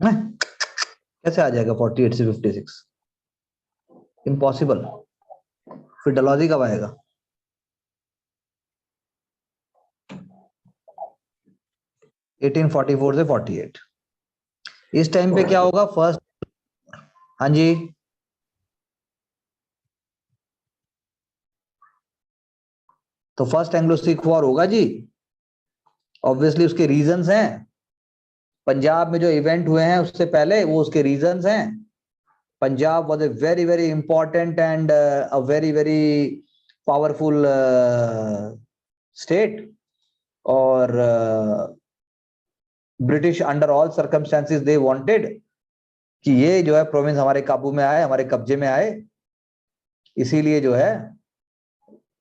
कैसे आ जाएगा 48 से 56? इम्पॉसिबल। फिर डलहौजी कब आएगा? एटीन 44 से 48। इस टाइम पे क्या होगा? फर्स्ट, हाँ जी, तो फर्स्ट एंग्लो सिख वॉर होगा जी। ऑब्वियसली उसके रीजंस हैं, पंजाब में जो इवेंट हुए हैं उससे पहले वो उसके रीजंस हैं। Punjab was a very very important and a very very powerful state, और British under all circumstances they wanted कि ये जो है प्रोविंस हमारे काबू में आए, हमारे कब्जे में आए। इसीलिए जो है,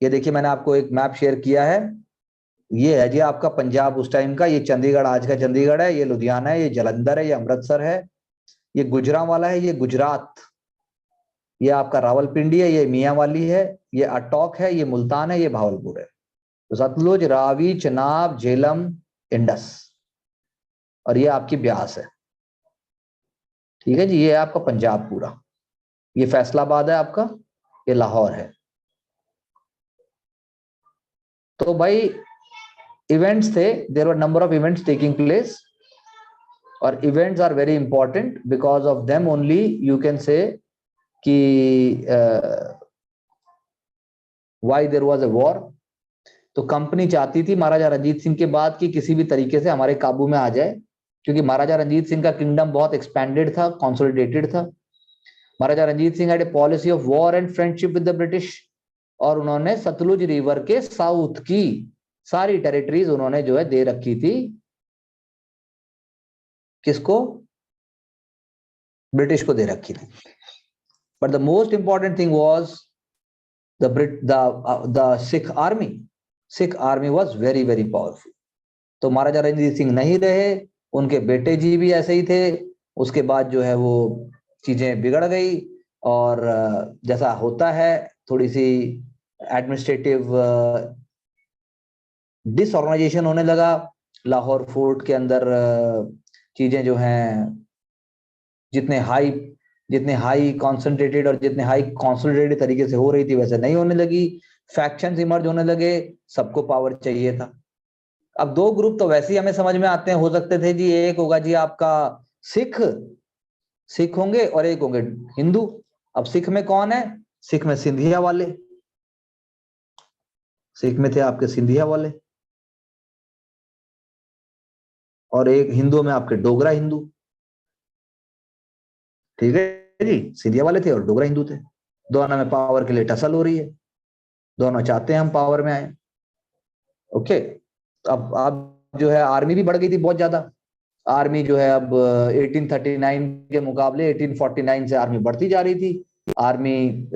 ये देखिए मैंने आपको एक मैप शेयर किया है, ये है जी आपका पंजाब उस टाइम का। ये चंडीगढ़, आज का चंडीगढ़ है, ये लुधियाना है, ये जलंधर है, ये अमृतसर है, ये गुजरांवाला है, ये गुजरात, ये आपका रावलपिंडी है, ये मियांवाली है, ये अटोक है, ये मुल्तान है, ये भावलपुर है। तो सतलुज, रावी, चनाब, झेलम, इंडस, और ये आपकी ब्यास है। ठीक है जी, ये है आपका पंजाब पूरा। ये फैसलाबाद है आपका, ये लाहौर है। तो भाई इवेंट्स थे, there were number of events taking place, और events are very important because of them only you can say कि why there was a war. तो कंपनी चाहती थी महाराजा रंजीत सिंह के बाद कि किसी भी तरीके से हमारे काबू में आ जाए, क्योंकि महाराजा रंजीत सिंह का किंगडम बहुत एक्सपेंडेड था, कंसोलिडेटेड था। Maharaja Ranjit Singh had a policy of war and friendship with the British, और उन्होंने सतलुज रिवर के साउथ की सारी टेरिटरीज उन्होंने जो है दे रखी थी। किसको? ब्रिटिश को दे रखी थी। But the most important thing was the Sikh army. Sikh army was very very powerful. तो महाराजा रंजीत सिंह नहीं रहे, उनके बेटे जी भी ऐसे ही थे। उसके बाद जो है वो चीजें बिगड़ गई, और जैसा होता है थोड़ी सी एडमिनिस्ट्रेटिव डिसऑर्गेनाइजेशन होने लगा। लाहौर फोर्ट के अंदर चीजें जो हैं जितने हाई कॉन्सेंट्रेटेड और जितने हाई कॉन्सोलिडेटेड तरीके से हो रही थी वैसे नहीं होने लगी। फैक्शंस इमर्ज होने लगे, सबको पावर चाहिए था। अब दो ग्रुप तो वैसे ही हमें समझ में आते हैं, हो सकते थे जी। एक होगा जी आपका सिख, सिख होंगे, और एक होंगे हिंदू। अब सिख में कौन है? सिख में सिंधिया वाले, सिख में थे आपके सिंधिया वाले, और एक हिंदुओं में आपके डोगरा हिंदू। ठीक है जी, सिंधिया वाले थे और डोगरा हिंदू थे। दोनों में पावर के लिए टसल हो रही है, दोनों चाहते हैं हम पावर में आए। ओके, अब जो है आर्मी भी बढ़ गई थी बहुत ज्यादा। आर्मी जो है अब 1839 के मुकाबले 1849 से आर्मी बढ़ती जा रही थी। Army,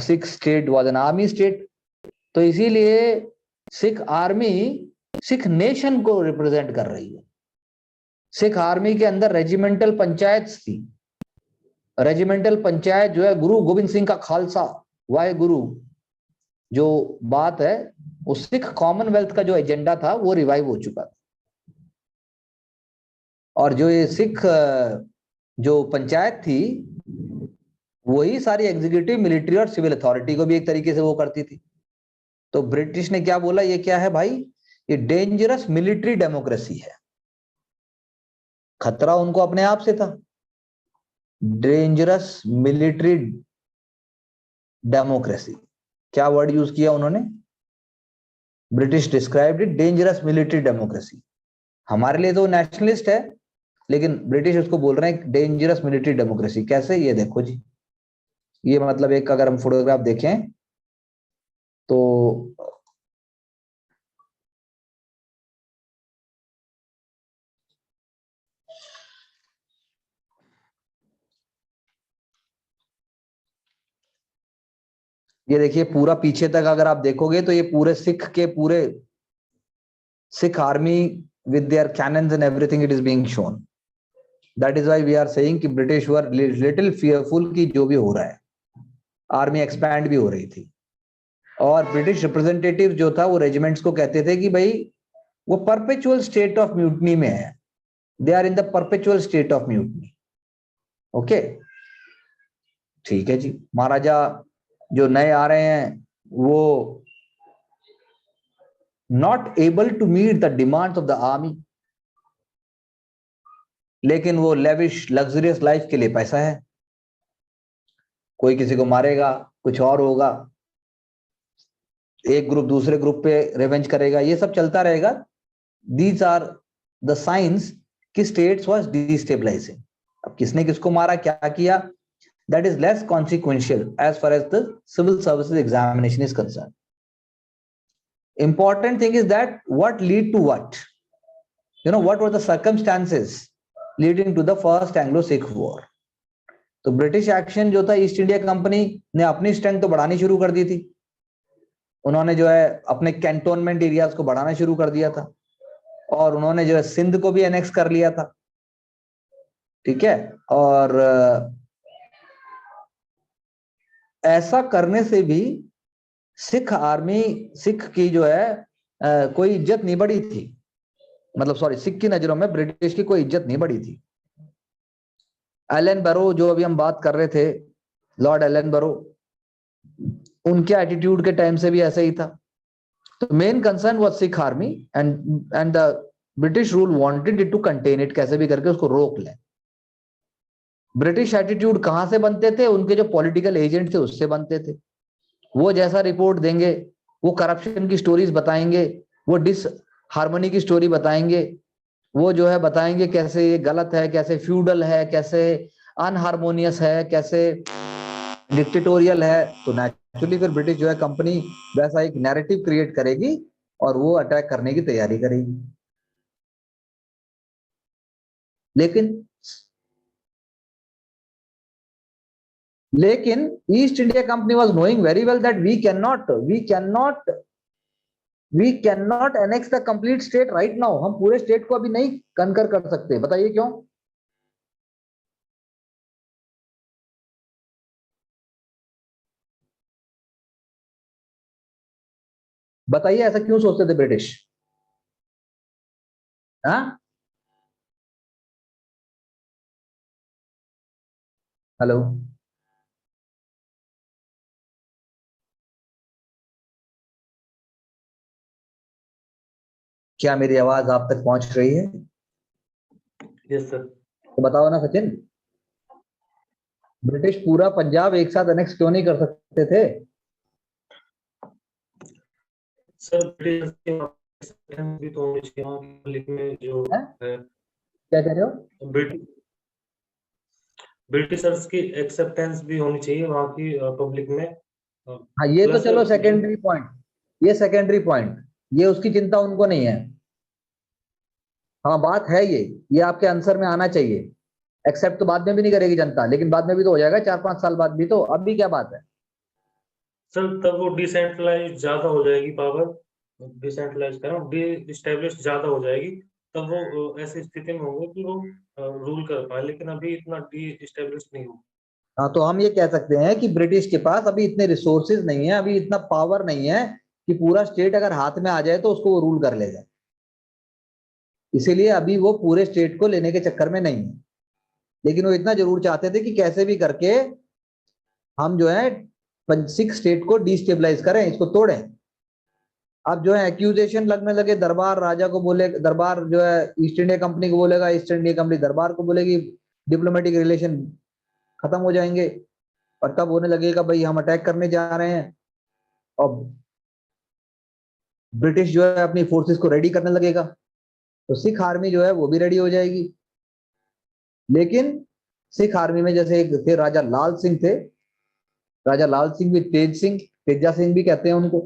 Sikh state was an army state. तो इसीलिए सिख आर्मी सिख नेशन को रिप्रेजेंट कर रही है। सिख आर्मी के अंदर रेजिमेंटल पंचायत थी। रेजिमेंटल पंचायत जो है गुरु गोविंद सिंह का खालसा, वाहे गुरु, जो बात है उस सिख कॉमनवेल्थ का जो एजेंडा था वो रिवाइव हो चुका था। और जो ये सिख जो पंचायत थी वही सारी एग्जीक्यूटिव, मिलिट्री और सिविल अथॉरिटी को भी एक तरीके से वो करती थी। तो ब्रिटिश ने क्या बोला, ये क्या है भाई? ये डेंजरस मिलिट्री डेमोक्रेसी है। खतरा उनको अपने आप से था। डेंजरस मिलिट्री डेमोक्रेसी, क्या वर्ड यूज किया उन्होंने? British described it dangerous military democracy. हमारे लिए तो नेशनलिस्ट है, लेकिन ब्रिटिश उसको बोल रहे हैं डेंजरस मिलिट्री डेमोक्रेसी। कैसे? ये देखो जी, ये मतलब एक अगर हम फोटोग्राफ देखें तो ये देखिए पूरा पीछे तक अगर आप देखोगे तो ये पूरे Sikh army with their cannons and everything, it is being shown. That is why we are saying कि ब्रिटिश वर लिटिल fearful कि जो भी हो रहा है। आर्मी एक्सपैंड भी हो रही थी, और ब्रिटिश रिप्रेजेंटेटिव जो था वो रेजिमेंट्स को कहते थे कि भाई वो परपेचुअल स्टेट ऑफ म्यूटनी में है। They are in the perpetual state of mutiny. Okay, ठीक है जी। महाराजा जो नए आ रहे हैं वो not able to meet the demands of the army, लेकिन वो लेविश लग्जरियस लाइफ के लिए पैसा है। कोई किसी को मारेगा, कुछ और होगा, एक ग्रुप दूसरे ग्रुप पे रिवेंज करेगा, ये सब चलता रहेगा। दीज आर द साइंस कि स्टेट्स वाज डिस्टेबलाइजिंग। अब किसने किसको मारा, क्या किया, that is less consequential as far as the civil services examination is concern. Important thing is that what lead to what, what were the circumstances leading to the first Anglo-Sikh war। तो British action जो था, east India company ने अपनी strength तो बढ़ानी शुरू कर दी थी। उन्होंने जो है अपने कैंटोनमेंट एरियाज को बढ़ाना शुरू कर दिया था, और उन्होंने जो है सिंध को भी एनेक्स कर लिया था। ठीक है, और ऐसा करने से भी सिख आर्मी, सिख की जो है कोई इज्जत नहीं बढ़ी थी। मतलब सॉरी, सिख की नजरों में ब्रिटिश की कोई इज्जत नहीं बढ़ी थी। एलन बैरो, जो अभी हम बात कर रहे थे, लॉर्ड एलन बैरो, उनके एटीट्यूड के टाइम से भी ऐसा ही था। तो main concern was Sikh army and the British rule wanted it to contain it, कैसे भी करके उसको रोक ले। ब्रिटिश एटीट्यूड कहां से बनते थे, उनके जो पॉलिटिकल एजेंट थे उससे बनते थे। वो जैसा रिपोर्ट देंगे, वो करप्शन की स्टोरीज बताएंगे, वो डिस हार्मनी की स्टोरी बताएंगे, वो जो है बताएंगे कैसे ये गलत है, कैसे फ्यूडल है, कैसे अनहार्मोनियस है, कैसे डिक्टेटोरियल है। तो नेचुरली फिर ब्रिटिश जो है कंपनी वैसा एक नैरेटिव क्रिएट करेगी और वो अटैक करने की तैयारी करेगी। लेकिन East India Company was knowing very well that we can not annex the complete state right now. हम पूरे स्टेट को अभी नहीं कनकर कर सकते। बताइए क्यों? बताइए ऐसा क्यों सोचते थे ब्रिटिश? हाँ, हेलो, क्या मेरी आवाज आप तक पहुंच रही है? Yes sir. तो बताओ ना सचिन, ब्रिटिश पूरा पंजाब एक साथ अनेक्स क्यों नहीं कर सकते थे? सर ब्रिटिश भी तो होनी चाहिए पब्लिक में जो है। क्या कह रहे हो? ब्रिटिशर्स की एक्सेप्टेंस भी होनी चाहिए वहाँ की पब्लिक में। हाँ, ये तो चलो सेकेंडरी पॉइंट, ये सेकेंडरी पॉइंट, ये उसकी चिंता उनको नहीं है। हाँ, बात है ये आपके आंसर में आना चाहिए। एक्सेप्ट तो बाद में भी नहीं करेगी जनता, लेकिन बाद में भी तो हो जाएगा 4-5 साल बाद भी। तो अभी क्या बात है? सर तब वो डिसेंट्रलाइज ज्यादा हो जाएगी पावर, डिसेंट्रलाइज करो, डिस्टेब्लिश ज्यादा हो जाएगी, तब वो ऐसी स्थिति में होंगे कि वो रूल कर पाए, लेकिन अभी इतना डिस्टेब्लिश नहीं होगा। हाँ, तो हम ये कह सकते हैं कि ब्रिटिश के पास अभी इतने रिसोर्सेज नहीं है, अभी इतना पावर नहीं है कि पूरा स्टेट अगर हाथ में आ जाए तो उसको वो रूल कर लेगा। इसीलिए अभी वो पूरे स्टेट को लेने के चक्कर में नहीं है। लेकिन वो इतना जरूर चाहते थे कि कैसे भी करके हम जो है सिख स्टेट को डिस्टेबलाइज करें, इसको तोड़ें। अब जो है एक्यूजेशन लगने लगे, दरबार राजा को बोले, दरबार जो है ईस्ट इंडिया कंपनी को बोलेगा, ईस्ट इंडिया कंपनी दरबार को बोलेगी, डिप्लोमेटिक रिलेशन खत्म हो जाएंगे। और तब होने लगेगा भाई हम अटैक करने जा रहे हैं, और ब्रिटिश जो है अपनी फोर्सेस को रेडी करने लगेगा, तो सिख आर्मी जो है वो भी रेडी हो जाएगी। लेकिन सिख आर्मी में जैसे एक थे राजा लाल सिंह थे, राजा लाल सिंह भी तेज सिंह, तेजा सिंह भी कहते हैं उनको।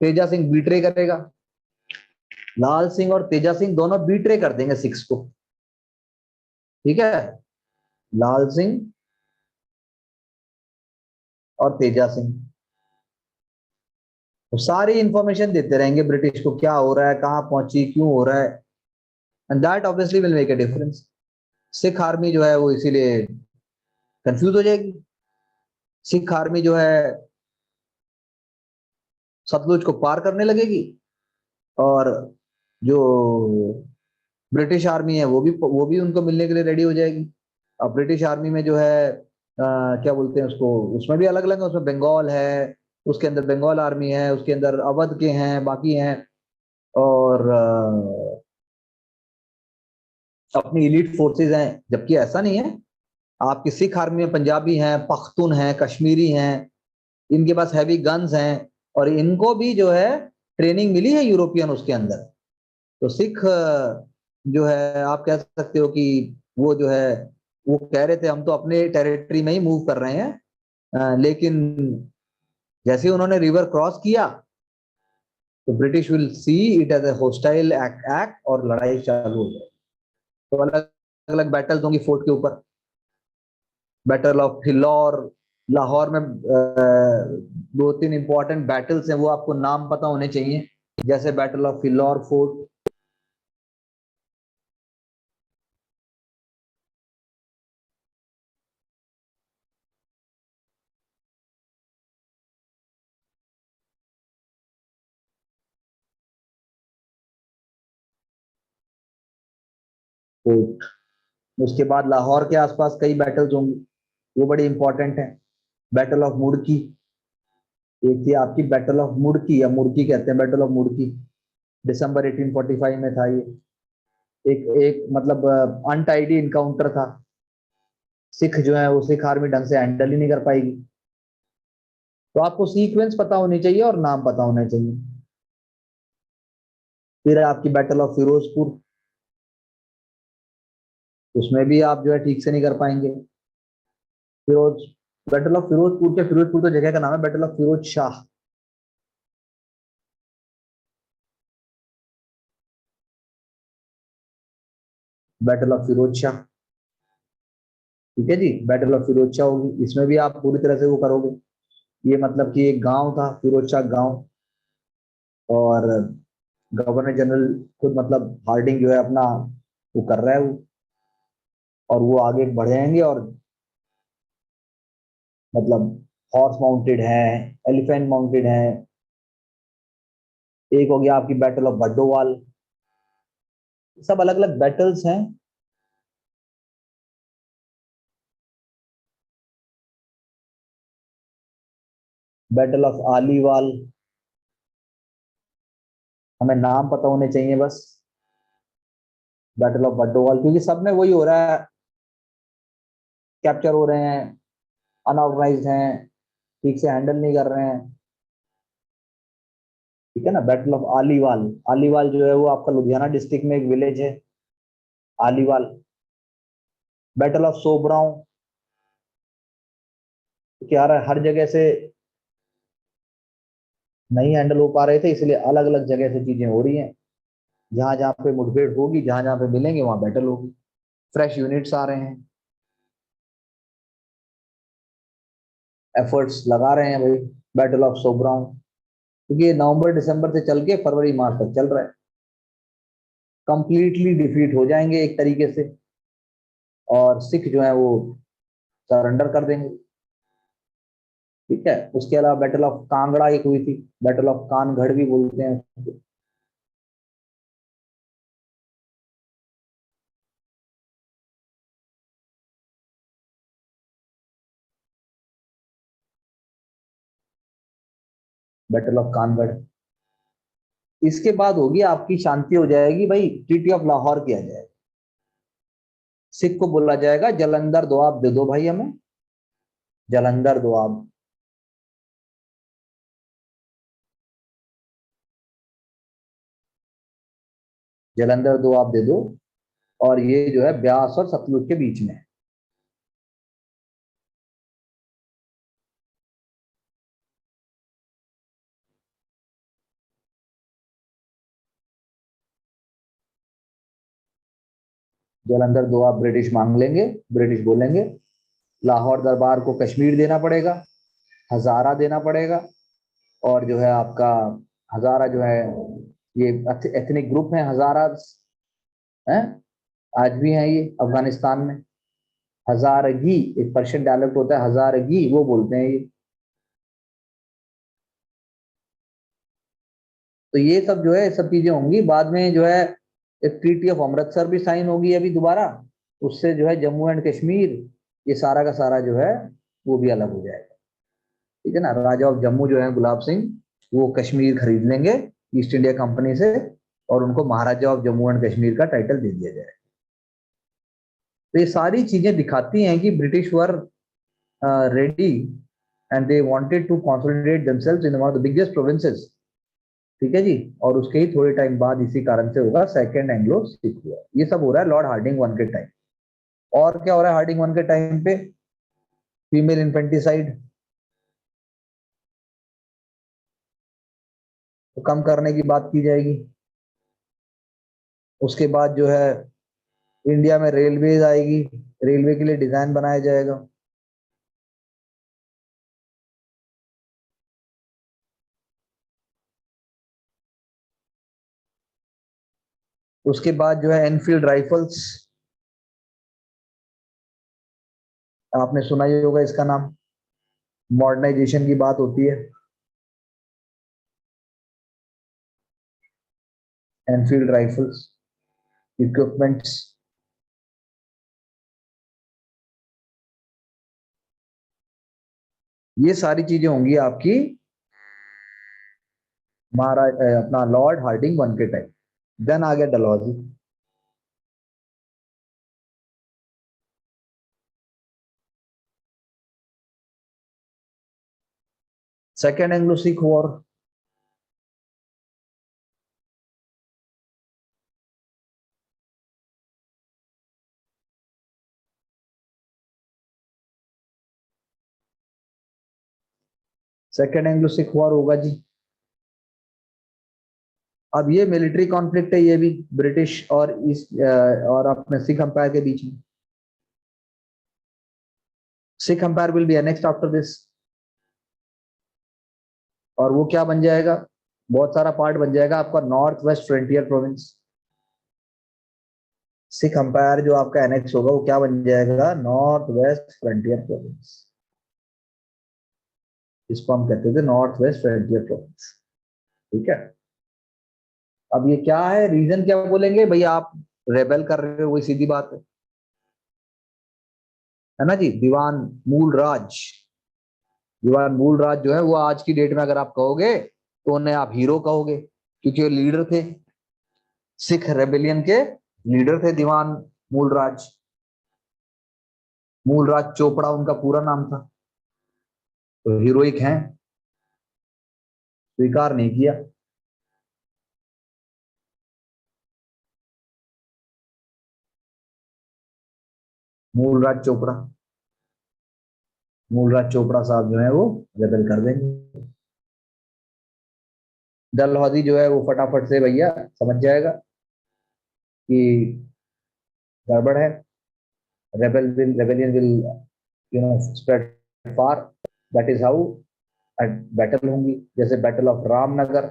तेजा सिंह बीट्रे करेगा, लाल सिंह और तेजा सिंह दोनों बीट्रे कर देंगे सिक्स को। ठीक है, लाल सिंह और तेजा सिंह तो सारी इंफॉर्मेशन देते रहेंगे ब्रिटिश को, क्या हो रहा है, कहां पहुंची, क्यों हो रहा है, and that obviously will make a difference. Sikh army जो है वो इसीलिए कंफ्यूज हो जाएगी। सिख आर्मी जो है सतलुज को पार करने लगेगी, और जो ब्रिटिश आर्मी है वो भी उनको मिलने के लिए रेडी हो जाएगी। अब ब्रिटिश आर्मी में जो है क्या बोलते हैं उसको, उसमें भी अलग अलग है, उसमें बंगाल है, उसके अंदर बंगाल आर्मी है, उसके अंदर अवध के हैं, बाकी हैं, और अपनी इलीट फोर्सेस हैं। जबकि ऐसा नहीं है, आपकी सिख आर्मी में पंजाबी हैं, पख्तून हैं, कश्मीरी हैं, इनके पास हैवी गन्स हैं, और इनको भी जो है ट्रेनिंग मिली है यूरोपियन उसके अंदर। तो सिख जो है आप कह सकते हो कि वो जो है वो कह रहे थे हम तो अपने टेरिटरी में ही मूव कर रहे हैं, लेकिन जैसे ही उन्होंने रिवर क्रॉस किया तो British will see it as a hostile act और लड़ाई चालू हो जाए। तो अलग अलग बैटल्स होंगी फोर्ट के ऊपर। बैटल ऑफ फिलौर, लाहौर में दो तीन इंपॉर्टेंट बैटल्स हैं, वो आपको नाम पता होने चाहिए, जैसे battle of Phillaur fort. Fort, उसके बाद लाहौर के आसपास कई बैटल्स होंगी, वो बड़ी इंपॉर्टेंट है। बैटल ऑफ मुड़की, एक थी आपकी बैटल ऑफ मुड़की, या मुड़की कहते हैं, बैटल ऑफ मुड़की, दिसंबर 1845 में था ये। एक एक मतलब अनटाइडी इनकाउंटर था। सिख जो है वो सिख आर्मी ढंग से हैंडल ही नहीं कर पाएगी। तो आपको सीक्वेंस पता होनी चाहिए और नाम पता होने चाहिए। फिर आपकी बैटल ऑफ फिरोजपुर, उसमें भी आप जो है ठीक से नहीं कर पाएंगे। फिरोज बैटल ऑफ फिरोजपुर, के फिरोजपुर तो जगह का नाम है, battle of Firoz Shah. Battle of Firoz Shah, ठीक है जी, बैटल ऑफ फिरोज शाह होगी, इसमें भी आप पूरी तरह से वो करोगे। ये मतलब कि एक गांव था फिरोज शाह गांव, और गवर्नर जनरल खुद मतलब हार्डिंग जो है अपना वो कर रहा है वो, और वो आगे बढ़ेंगे, और मतलब हॉर्स माउंटेड है, एलिफेंट माउंटेड है। एक हो गया आपकी बैटल ऑफ बड्डोवाल। सब अलग अलग बैटल्स हैं। बैटल ऑफ आलीवाल, हमें नाम पता होने चाहिए बस। बैटल ऑफ बड्डोवाल, क्योंकि सब में वही हो रहा है, कैप्चर हो रहे हैं, अनऑर्गेनाइज्ड हैं, ठीक से हैंडल नहीं कर रहे हैं, ठीक है ना। बैटल ऑफ आलीवाल, आलीवाल जो है वो आपका लुधियाना डिस्ट्रिक्ट में एक विलेज है, आलीवाल। बैटल ऑफ सोबराव, क्या रहा है हर जगह से नहीं हैंडल हो पा रहे थे, इसलिए अलग अलग जगह से चीजें हो रही हैं। जहां जहां पे मुठभेड़ होगी, जहां जहां पे मिलेंगे वहां बैटल होगी। फ्रेश यूनिट्स आ रहे हैं, एफर्ट्स लगा रहे हैं भाई। बैटल ऑफ सोबराव, क्योंकि ये नवंबर दिसंबर से चल के फरवरी मार्च तक चल रहा है। कंप्लीटली डिफीट हो जाएंगे एक तरीके से, और सिख जो है वो सरेंडर कर देंगे, ठीक है। उसके अलावा बैटल ऑफ कांगड़ा एक हुई थी, बैटल ऑफ कानगढ़ भी बोलते हैं उसको। बैटल ऑफ कानगढ़, इसके बाद होगी आपकी शांति हो जाएगी भाई, ट्रीटी ऑफ लाहौर किया जाएगा। सिख को बोला जाएगा जलंधर दोआब दे दो भाई हमें, जलंधर दोआब। जलंधर दोआब दे दो, और ये जो है ब्यास और सतलुज के बीच में है। जलंधर दोआब ब्रिटिश मांग लेंगे, ब्रिटिश बोलेंगे लाहौर दरबार को कश्मीर देना पड़ेगा, हजारा देना पड़ेगा, और जो है आपका हजारा जो है, ये एथनिक ग्रुप है हजारा है, आज भी है ये अफगानिस्तान में। हजारगी एक पर्शियन डायलेक्ट होता है, हजारगी वो बोलते हैं ये। तो ये सब जो है सब चीजें होंगी बाद में जो है। एक ट्रीटी ऑफ अमृतसर भी साइन होगी अभी दोबारा, उससे जो है जम्मू एंड कश्मीर ये सारा का सारा जो है वो भी अलग हो जाएगा। ठीक है ना, राजा ऑफ जम्मू जो है गुलाब सिंह, वो कश्मीर खरीद लेंगे ईस्ट इंडिया कंपनी से और उनको महाराजा ऑफ जम्मू एंड कश्मीर का टाइटल दे दिया जाए। तो ये सारी चीजें दिखाती हैं कि British were ready and they wanted to consolidate themselves in one of the biggest provinces. ठीक है जी, और उसके ही थोड़े टाइम बाद इसी कारण से होगा सेकेंड एंग्लो सिख वॉर। ये सब हो रहा है लॉर्ड हार्डिंग वन के टाइम। और क्या हो रहा है हार्डिंग वन के टाइम पे? फीमेल इन्फेंटिसाइड तो कम करने की बात की जाएगी। उसके बाद जो है इंडिया में रेलवेज आएगी, रेलवे के लिए डिजाइन बनाया जाएगा। उसके बाद जो है एनफील्ड राइफल्स, आपने सुना ही होगा इसका नाम। मॉडर्नाइजेशन की बात होती है, एनफील्ड राइफल्स इक्विपमेंट्स। ये सारी चीजें होंगी आपकी महाराज अपना लॉर्ड हार्डिंग वन के टाइम। देन आ गया Dalhousie. Second Anglo Sikh war, second Anglo Sikh war होगा जी। अब ये मिलिट्री कॉन्फ्लिक्ट है, ये भी ब्रिटिश और ईस्ट और अपने सिख अंपायर के बीच में। Sikh umpire will be annexed after this, और वो क्या बन जाएगा? बहुत सारा पार्ट बन जाएगा आपका north west frontier province. Sikh umpire जो आपका एनेक्स होगा वो क्या बन जाएगा? North west frontier province. इसको हम कहते थे नॉर्थ वेस्ट फ्रंटियर प्रोविंस। ठीक है, अब ये क्या है, रीजन क्या बोलेंगे भैया? आप रेबेल कर रहे हो, वही सीधी बात है ना जी। दीवान मूल राज जो है वो आज की डेट में अगर आप कहोगे तो उन्हें आप हीरो कहोगे, क्योंकि वो लीडर थे, सिख रेबेलियन के लीडर थे दीवान मूलराज। मूलराज चोपड़ा उनका पूरा नाम था। तो हीरोइक हैं, स्वीकार नहीं किया। मूलराज चोपड़ा, मूलराज चोपड़ा साहब जो है वो रेबेल कर देंगे। डलहौजी जो है वो फटाफट से भैया समझ जाएगा कि गड़बड़ है। rebellion will spread far. That is how battle होंगी, जैसे बैटल ऑफ रामनगर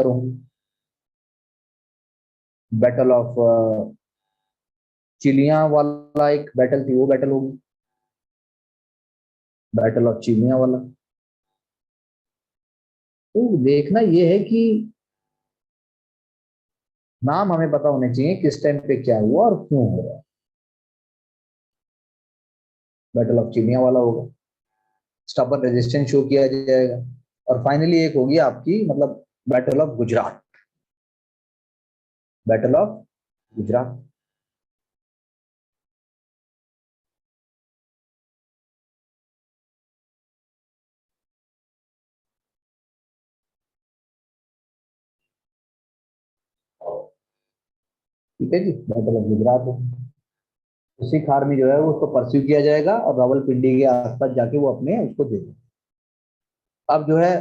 होंगी, बैटल ऑफ चिलिया वाला एक बैटल थी, वो बैटल होगी, बैटल ऑफ चिलिया वाला। तो देखना ये है कि नाम हमें पता होने चाहिए किस टाइम पे क्या हुआ और क्यों हो रहा है। बैटल ऑफ चिलिया वाला होगा, स्टबर्न रेजिस्टेंस शो किया जाएगा। और फाइनली एक होगी आपकी मतलब battle of Gujarat, battle of Gujarat. ठीक है जी, बैटल ऑफ गुजरात है। सिख आर्मी जो है वो उसको परस्यू किया जाएगा और रावलपिंडी के आसपास जाके वो अपने उसको दे देंगे। अब जो है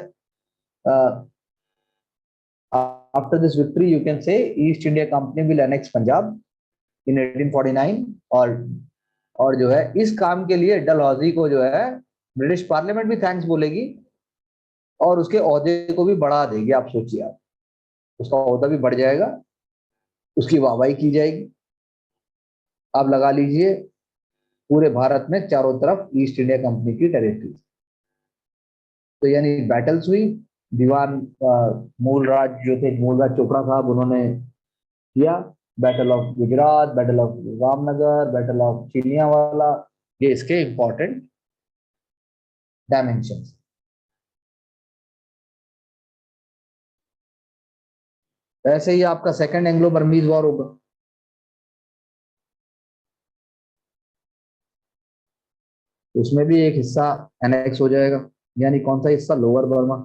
after this victory you can say East India Company will annex Punjab in 1849। और जो है इस काम के लिए डलहौजी को जो है ब्रिटिश पार्लियामेंट भी थैंक्स बोलेगी और उसके ओहदे को भी बढ़ा देगी। आप सोचिए, आप उसका ओहदा भी बढ़ जाएगा, उसकी वाहवाही की जाएगी। आप लगा लीजिए पूरे भारत में चारों तरफ ईस्ट इंडिया कंपनी की टेरिटरी। तो यानी बैटल्स हुई, दीवान मूलराज जो थे, मूलराज चोपड़ा साहब, उन्होंने किया। Battle of Gujarat, battle of Ramnagar, battle of Chillianwala, ये इसके इंपॉर्टेंट डायमेंशन। ऐसे ही आपका सेकंड एंग्लो बर्मीज वॉर होगा। उसमें भी एक हिस्सा एनेक्स हो जाएगा, यानी कौन सा हिस्सा? Lower Burma.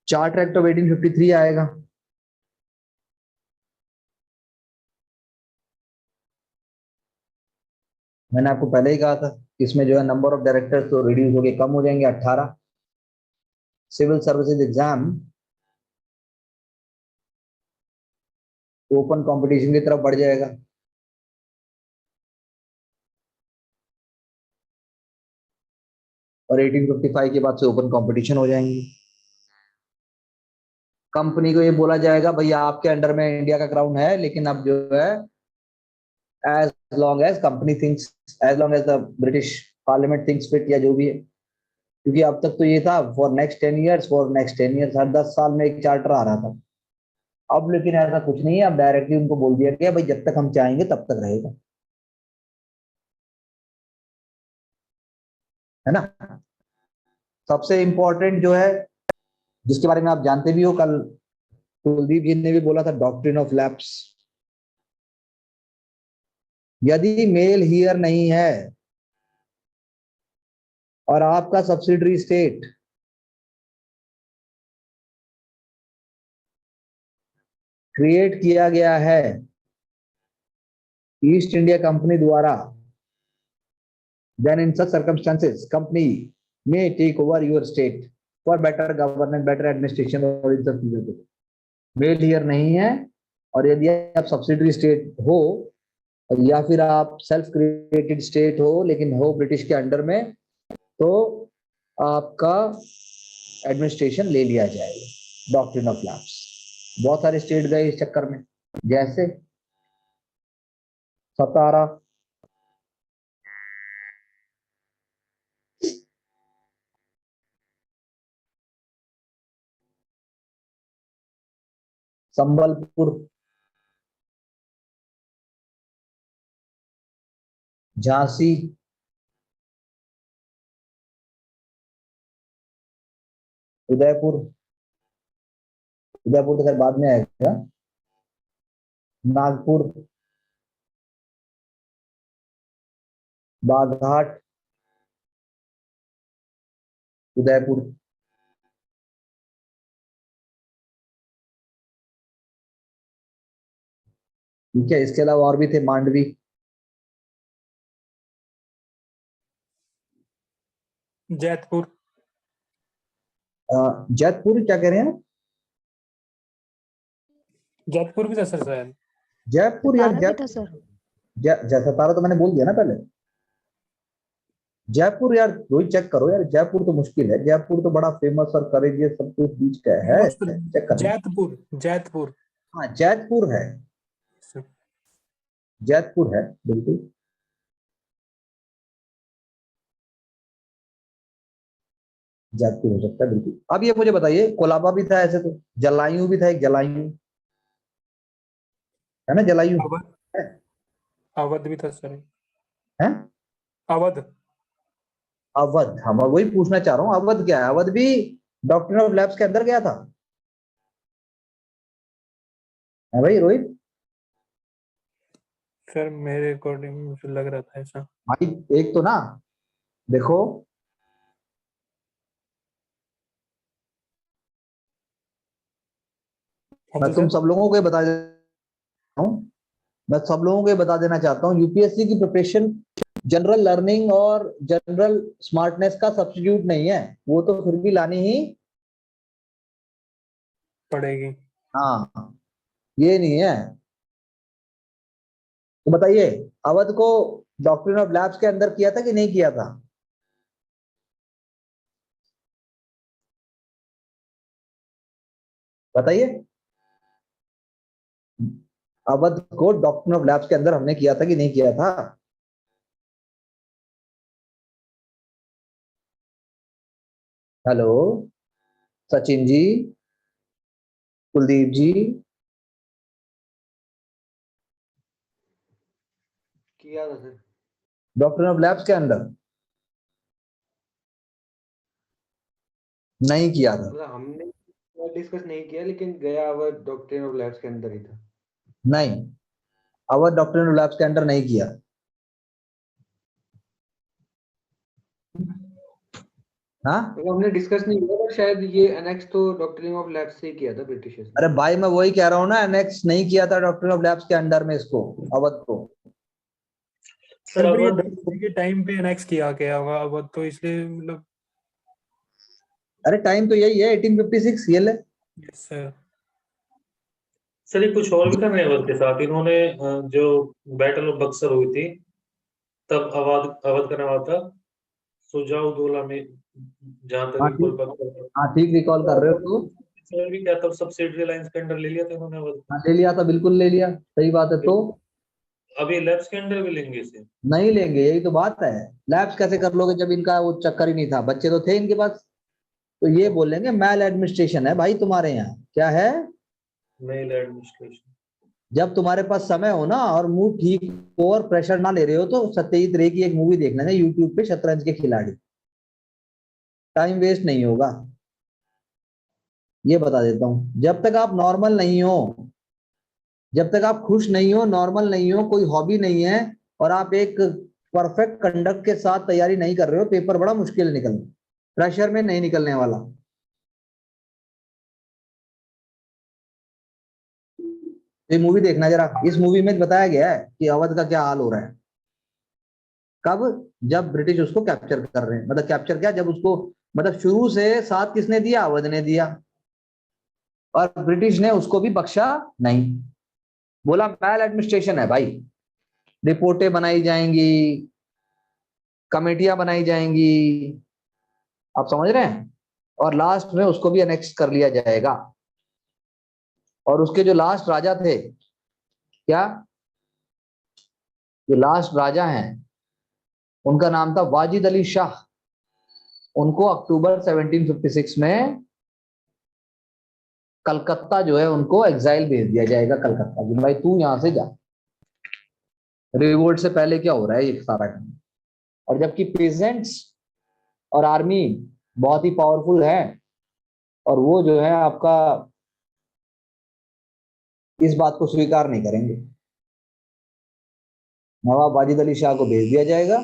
Charter act of 1853 आएगा। मैंने आपको पहले ही कहा था, इसमें जो है नंबर ऑफ डायरेक्टर्स तो रिड्यूस हो गए, कम हो जाएंगे 18। Civil services exam open competition की तरफ बढ़ जाएगा। और 1855 के बाद से ओपन कंपटीशन हो जाएंगे। कंपनी को ये बोला जाएगा भैया आपके अंडर में इंडिया का क्राउन है, लेकिन अब जो है as long as company thinks, as long as the British parliament thinks fit, या जो भी है। क्योंकि अब तक तो ये था for next 10 years, for next 10 years, हर 10 साल में एक चार्टर आ रहा था। अब लेकिन ऐसा कुछ नहीं है, अब डायरेक्टली उनको बोल दिया गया भाई जब तक हम चाहेंगे तब तक रहेगा, है ना। सबसे इंपॉर्टेंट जो है, जिसके बारे में आप जानते भी हो, कल कुलदीप जी ने भी बोला था, डॉक्ट्रिन ऑफ लैप्स। यदि मेल हियर नहीं है और आपका सब्सिडरी स्टेट क्रिएट किया गया है ईस्ट इंडिया कंपनी द्वारा, then in such circumstances company may take over your state for better governance, better administration और इन सब चीजों के। मेल हियर नहीं है, और यदि आप सब्सिडरी स्टेट हो या फिर आप सेल्फ क्रिएटेड स्टेट हो लेकिन हो ब्रिटिश के अंडर में, तो आपका एडमिनिस्ट्रेशन ले लिया जाएगा। Doctrine of lapse. बहुत सारे स्टेट गए इस चक्कर में, जैसे सतारा, संबलपुर, झांसी, उदयपुर। उदयपुर तो खैर बाद में आएगा। नागपुर, बाघाट, उदयपुर। ठीक है, इसके अलावा और भी थे, मांडवी। जैतपुर। जैतपुर क्या कह रहे हैं? जैतपुर भी था सर शायद। जयपुर यार, सतारा भी था सर। सतारा तो मैंने बोल दिया ना पहले। जयपुर यार रोहित चेक करो यार, जयपुर तो मुश्किल है, जयपुर तो बड़ा फेमस और करेजियस सब कुछ बीच का है, चेक करना। जैतपुर। जैतपुर। हाँ जैतपुर है, जैतपुर है बिल्कुल। जैतपुर हो सकता है बिल्कुल। अब ये मुझे बताइए, कोलाबा भी था ऐसे तो, जलायू भी था, एक जलायू है ना, जलायू अवध। है, अवध भी था सर। है? अवध। अवध, हाँ मैं वही पूछना चाह रहा हूँ, अवध क्या है? अवध भी डॉक्ट्रिन ऑफ लैब्स के अंदर गया था, है भाई रोहित? सर मेरे अकॉर्डिंग मुझे लग रहा था ऐसा। भाई एक तो ना, देखो हाँ मैं जी तुम सर। सब लोगों को ये बता देता हूँ, मैं सब लोगों को ये बता देना चाहता हूँ, यूपीएससी की प्रिपरेशन जनरल लर्निंग और जनरल स्मार्टनेस का सब्स्टिट्यूट नहीं है, वो तो फिर भी लानी ही पड़ेगी। हाँ, ये नहीं है। तो बताइए, अवध को डॉक्ट्रिन ऑफ लैब्स के अंदर किया था कि नहीं किया था? बताइए, अवध को डॉक्ट्रिन ऑफ लैब्स के अंदर हमने किया था कि नहीं किया था? हेलो सचिन जी, कुलदीप जी। किया था सर। डॉक्टर ऑफ लैब्स के अंदर नहीं किया था। मतलब हमने डिस्कस नहीं किया, लेकिन गया हुआ डॉक्ट्रिन ऑफ लैब्स के अंदर ही था। नहीं, अवर डॉक्टर ऑफ लैब्स के अंदर नहीं किया। हाँ, मतलब हमने डिस्कस नहीं किया, पर शायद ये एनेक्स तो डॉक्ट्रिन ऑफ लैब्स से ही किया था ब्रिटिशर्स ने। अरे भाई मैं वही कह रहा हूँ ना, एनेक्स नहीं किया था डॉक्टर ऑफ लैब्स के अंडर में इसको, अवध को। सर सर ये अवध दादाजी के टाइम पे एनेक्स किया गया होगा अब तो, इसलिए मतलब। अरे टाइम तो यही है 1856, ये ले। Yes sir. सर ये कुछ और भी करने अवध के साथ इन्होंने जो बैटल ऑफ बक्सर हुई थी तब अवध अवध का नाम था सुजाउद्दौला में, जहां तक हाँ रिकॉल ठीक, कर हाँ ठीक रिकॉल कर रहे हो तो। सर भी क्या तब सब्सिडियरी लाइंस के अंडर ले लिया था इन्होंने अवध को। हाँ ले लिया था, बिल्कुल ले लिया, सही बात है। तो अब ये लैब्स के अंडर भी लेंगे इसे। नहीं लेंगे, यही तो बात है। लैब्स कैसे कर लोगे जब इनका वो चक्कर ही नहीं था, बच्चे तो थे इनके पास। तो ये बोलेंगे मैल एडमिनिस्ट्रेशन है भाई तुम्हारे यहाँ, क्या है। Male administration. जब तुम्हारे पास समय हो ना और मूड ठीक हो और प्रेशर ना ले रहे हो, तो सत्यजीत रे की एक मूवी देख लेना यूट्यूब पे, शतरंज के खिलाड़ी। टाइम वेस्ट नहीं होगा, ये बता देता हूं। जब तक आप नॉर्मल नहीं हो, जब तक आप खुश नहीं हो, नॉर्मल नहीं हो, कोई हॉबी नहीं है, और आप एक परफेक्ट कंडक्ट के साथ तैयारी नहीं कर रहे हो, पेपर बड़ा मुश्किल निकलना, प्रेशर में नहीं निकलने वाला। ये मूवी देखना जरा, इस मूवी में बताया गया है कि अवध का क्या हाल हो रहा है। कब? जब ब्रिटिश उसको कैप्चर कर रहे हैं, मतलब कैप्चर क्या, जब उसको, मतलब शुरू से साथ किसने दिया, अवध ने दिया, और ब्रिटिश ने उसको भी बख्शा नहीं। बोला मैल एडमिनिस्ट्रेशन है भाई, रिपोर्टें बनाई जाएंगी, कमेटियां बनाई जाएंगी, आप समझ रहे हैं, और लास्ट में उसको भी अनेक्स कर लिया जाएगा। और उसके जो लास्ट राजा थे, क्या, जो लास्ट राजा हैं, उनका नाम था वाजिद अली शाह। उनको अक्टूबर 1756 में कलकत्ता जो है, उनको एग्जाइल भेज दिया जाएगा कलकत्ता, कि भाई तू यहां से जा। रिवोल्ट से पहले क्या हो रहा है ये सारा काम। और जबकि पेजेंट्स और आर्मी बहुत ही पावरफुल है, और वो जो है आपका इस बात को स्वीकार नहीं करेंगे। नवाब वाजिद अली शाह को भेज दिया जाएगा,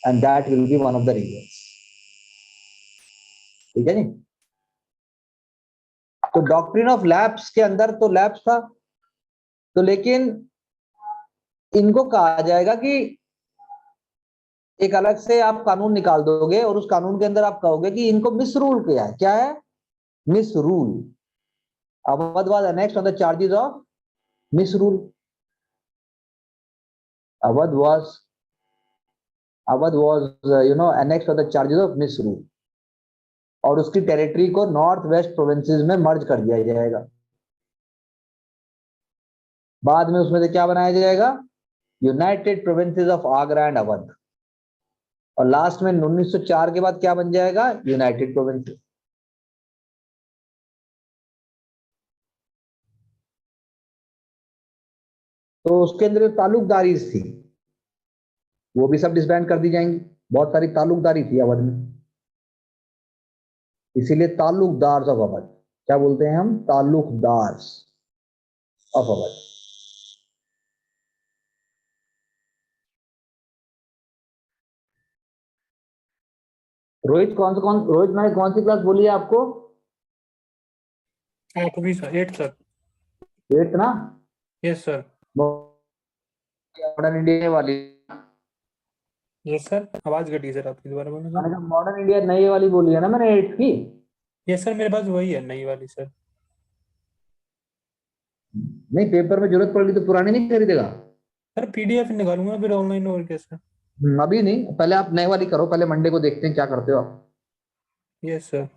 and that will be one of the reasons. ठीक है जी। तो डॉक्ट्रिन ऑफ लैप्स के अंदर तो लैप्स था, तो लेकिन इनको कहा जाएगा कि एक अलग से आप कानून निकाल दोगे, और उस कानून के अंदर आप कहोगे कि इनको मिस रूल किया है। क्या है? Miss rule. Awadh was annexed on the charges of miss rule. Awadh was annexed on the charges of misrule, और उसकी टेरिटरी को नॉर्थ वेस्ट प्रोविंसेस में मर्ज कर दिया जाएगा। बाद में उसमें से क्या बनाया जाएगा, United provinces of Agra and Awadh. और लास्ट में 1904 के बाद क्या बन जाएगा, यूनाइटेड प्रोविंसेस। तो उसके अंदर जो तालुकदारी थी वो भी सब डिसबैंड कर दी जाएंगी। बहुत सारी तालुकदारी थी अवध में, इसीलिए ताल्लुकदार ऑफ अवध, क्या बोलते हैं हम, ताल्लुकदार ऑफ अवध। रोहित मैंने कौन सी क्लास बोली है आपको? 8वीं सर, 8 सर। 8th ना? Yes sir. मॉडर्न इंडिया वाली। यस सर, आवाज घटी सर आपकी, दोबारा बोलना सर। मैंने कहा मॉडर्न इंडिया नई वाली बोली है ना मैंने, 8th की। यस सर, मेरे पास वही है, नई वाली सर। नहीं, पेपर में जरूरत पड़ेगी तो पुरानी नहीं खरीदेगा? सर पीडीएफ निकालूंगा फिर ऑनलाइन, और क्या सर। अभी नहीं, पहले आप नई वाली करो, पहले मंडे को देखते हैं क्या करते हो आप। Yes sir.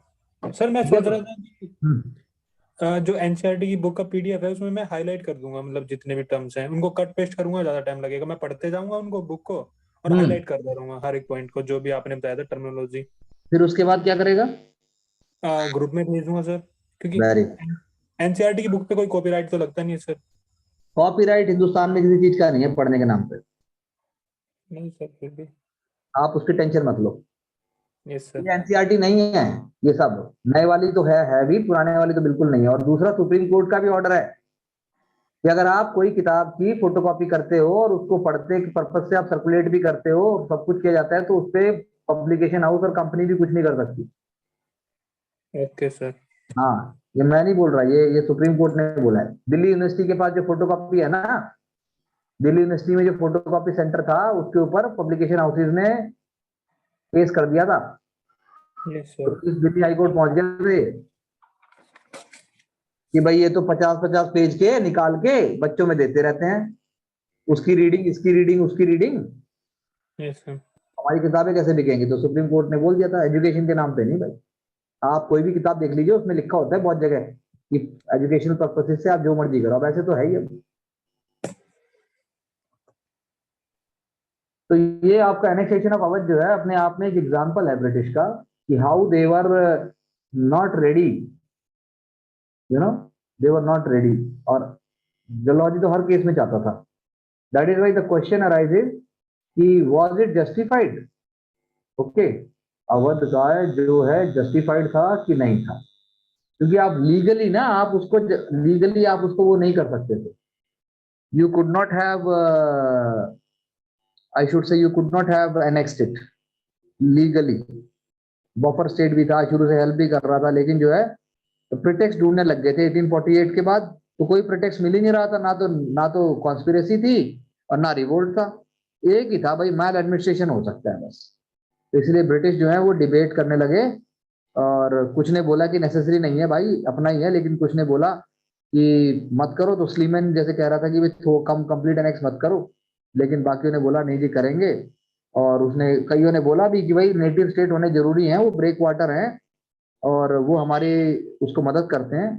सर मैं सोच रहा था कि जो एनसीईआरटी की बुक का पीडीएफ है उसमें मैं हाईलाइट कर दूंगा, मतलब जितने भी टर्म्स हैं उनको कट पेस्ट करूंगा, ज्यादा टाइम लगेगा। मैं पढ़ते जाऊंगा उनको बुक को और हाईलाइट करता रहूंगा हर एक पॉइंट को, जो भी आपने बताया था टर्मिनोलॉजी। फिर उसके बाद क्या करेगा? ग्रुप में भेज दूंगा सर, क्योंकि वेरी एनसीईआरटी की बुक पे कोई कॉपीराइट तो लगता नहीं है सर। कॉपीराइट हिंदुस्तान में किसी चीज का नहीं है पढ़ने के नाम पे, नहीं सर, फिर भी। आप उसकी टेंशन मत लो। Yes sir. ये एनसीईआरटी नहीं है, ये सब नए वाली तो है भी, पुराने वाली तो बिल्कुल नहीं है। और दूसरा, सुप्रीम कोर्ट का भी ऑर्डर है कि अगर आप कोई किताब की फोटोकॉपी करते हो और उसको पढ़ते के पर्पज से आप सर्कुलेट भी करते हो, सब कुछ किया जाता है, तो उस पर पब्लिकेशन हाउस और कंपनी भी कुछ नहीं कर सकती। Okay sir. हाँ, ये मैं नहीं बोल रहा, ये सुप्रीम कोर्ट ने बोला है। दिल्ली यूनिवर्सिटी के पास जो फोटोकॉपी है ना, दिल्ली यूनिवर्सिटी में जो फोटोकॉपी सेंटर था, उसके ऊपर पब्लिकेशन हाउसेज ने केस कर दिया था। यस तो सर। दिल्ली हाईकोर्ट पहुंच गए थे कि भाई ये तो 50-50 पेज के निकाल के बच्चों में देते रहते हैं, उसकी रीडिंग, इसकी रीडिंग, उसकी रीडिंग, यस सर। हमारी किताबें कैसे बिकेंगी? तो सुप्रीम कोर्ट ने बोल दिया था, एजुकेशन के नाम पे नहीं भाई। आप कोई भी किताब देख लीजिए, उसमें लिखा होता है बहुत जगह कि एजुकेशनल पर्पसेस से आप जो मर्जी करो। अब ऐसे तो है ही अब। तो ये आपका एनेक्सेशन ऑफ अवध जो है, अपने आप में एक एग्जांपल है ब्रिटिश का कि how they were not ready, you know, they were not ready. और जलॉजी तो हर केस में चाहता था। That is why the question arises कि was it justified? Okay, Awadh का जो है जस्टिफाइड था कि नहीं था? क्योंकि आप लीगली ना, आप उसको लीगली आप उसको वो नहीं कर सकते थे। You could not have, I should say, you could not have annexed it legally. Buffer state भी था, शुरू से हेल्प भी कर रहा था, लेकिन जो है तो प्रिटेक्स्ट ढूंढने लग गए थे 1848 के बाद। तो कोई प्रिटेक्स्ट मिल ही नहीं रहा था, ना तो कॉन्स्पिरेसी थी और ना रिवोल्ट था। एक ही था भाई, मैल एडमिनिस्ट्रेशन हो सकता है बस। तो इसलिए ब्रिटिश जो है वो डिबेट करने लगे, और कुछ ने बोला कि नेसेसरी नहीं है भाई, अपना ही है, लेकिन कुछ ने बोला कि मत करो। तो स्लीमैन जैसे कह रहा था कि भाई कम कंप्लीट एनेक्स मत करो, लेकिन बाकियों ने बोला नहीं जी करेंगे। और उसने, कईयों ने बोला भी कि भाई नेटिव स्टेट होने जरूरी है, वो ब्रेक वाटर है और वो हमारे उसको मदद करते हैं,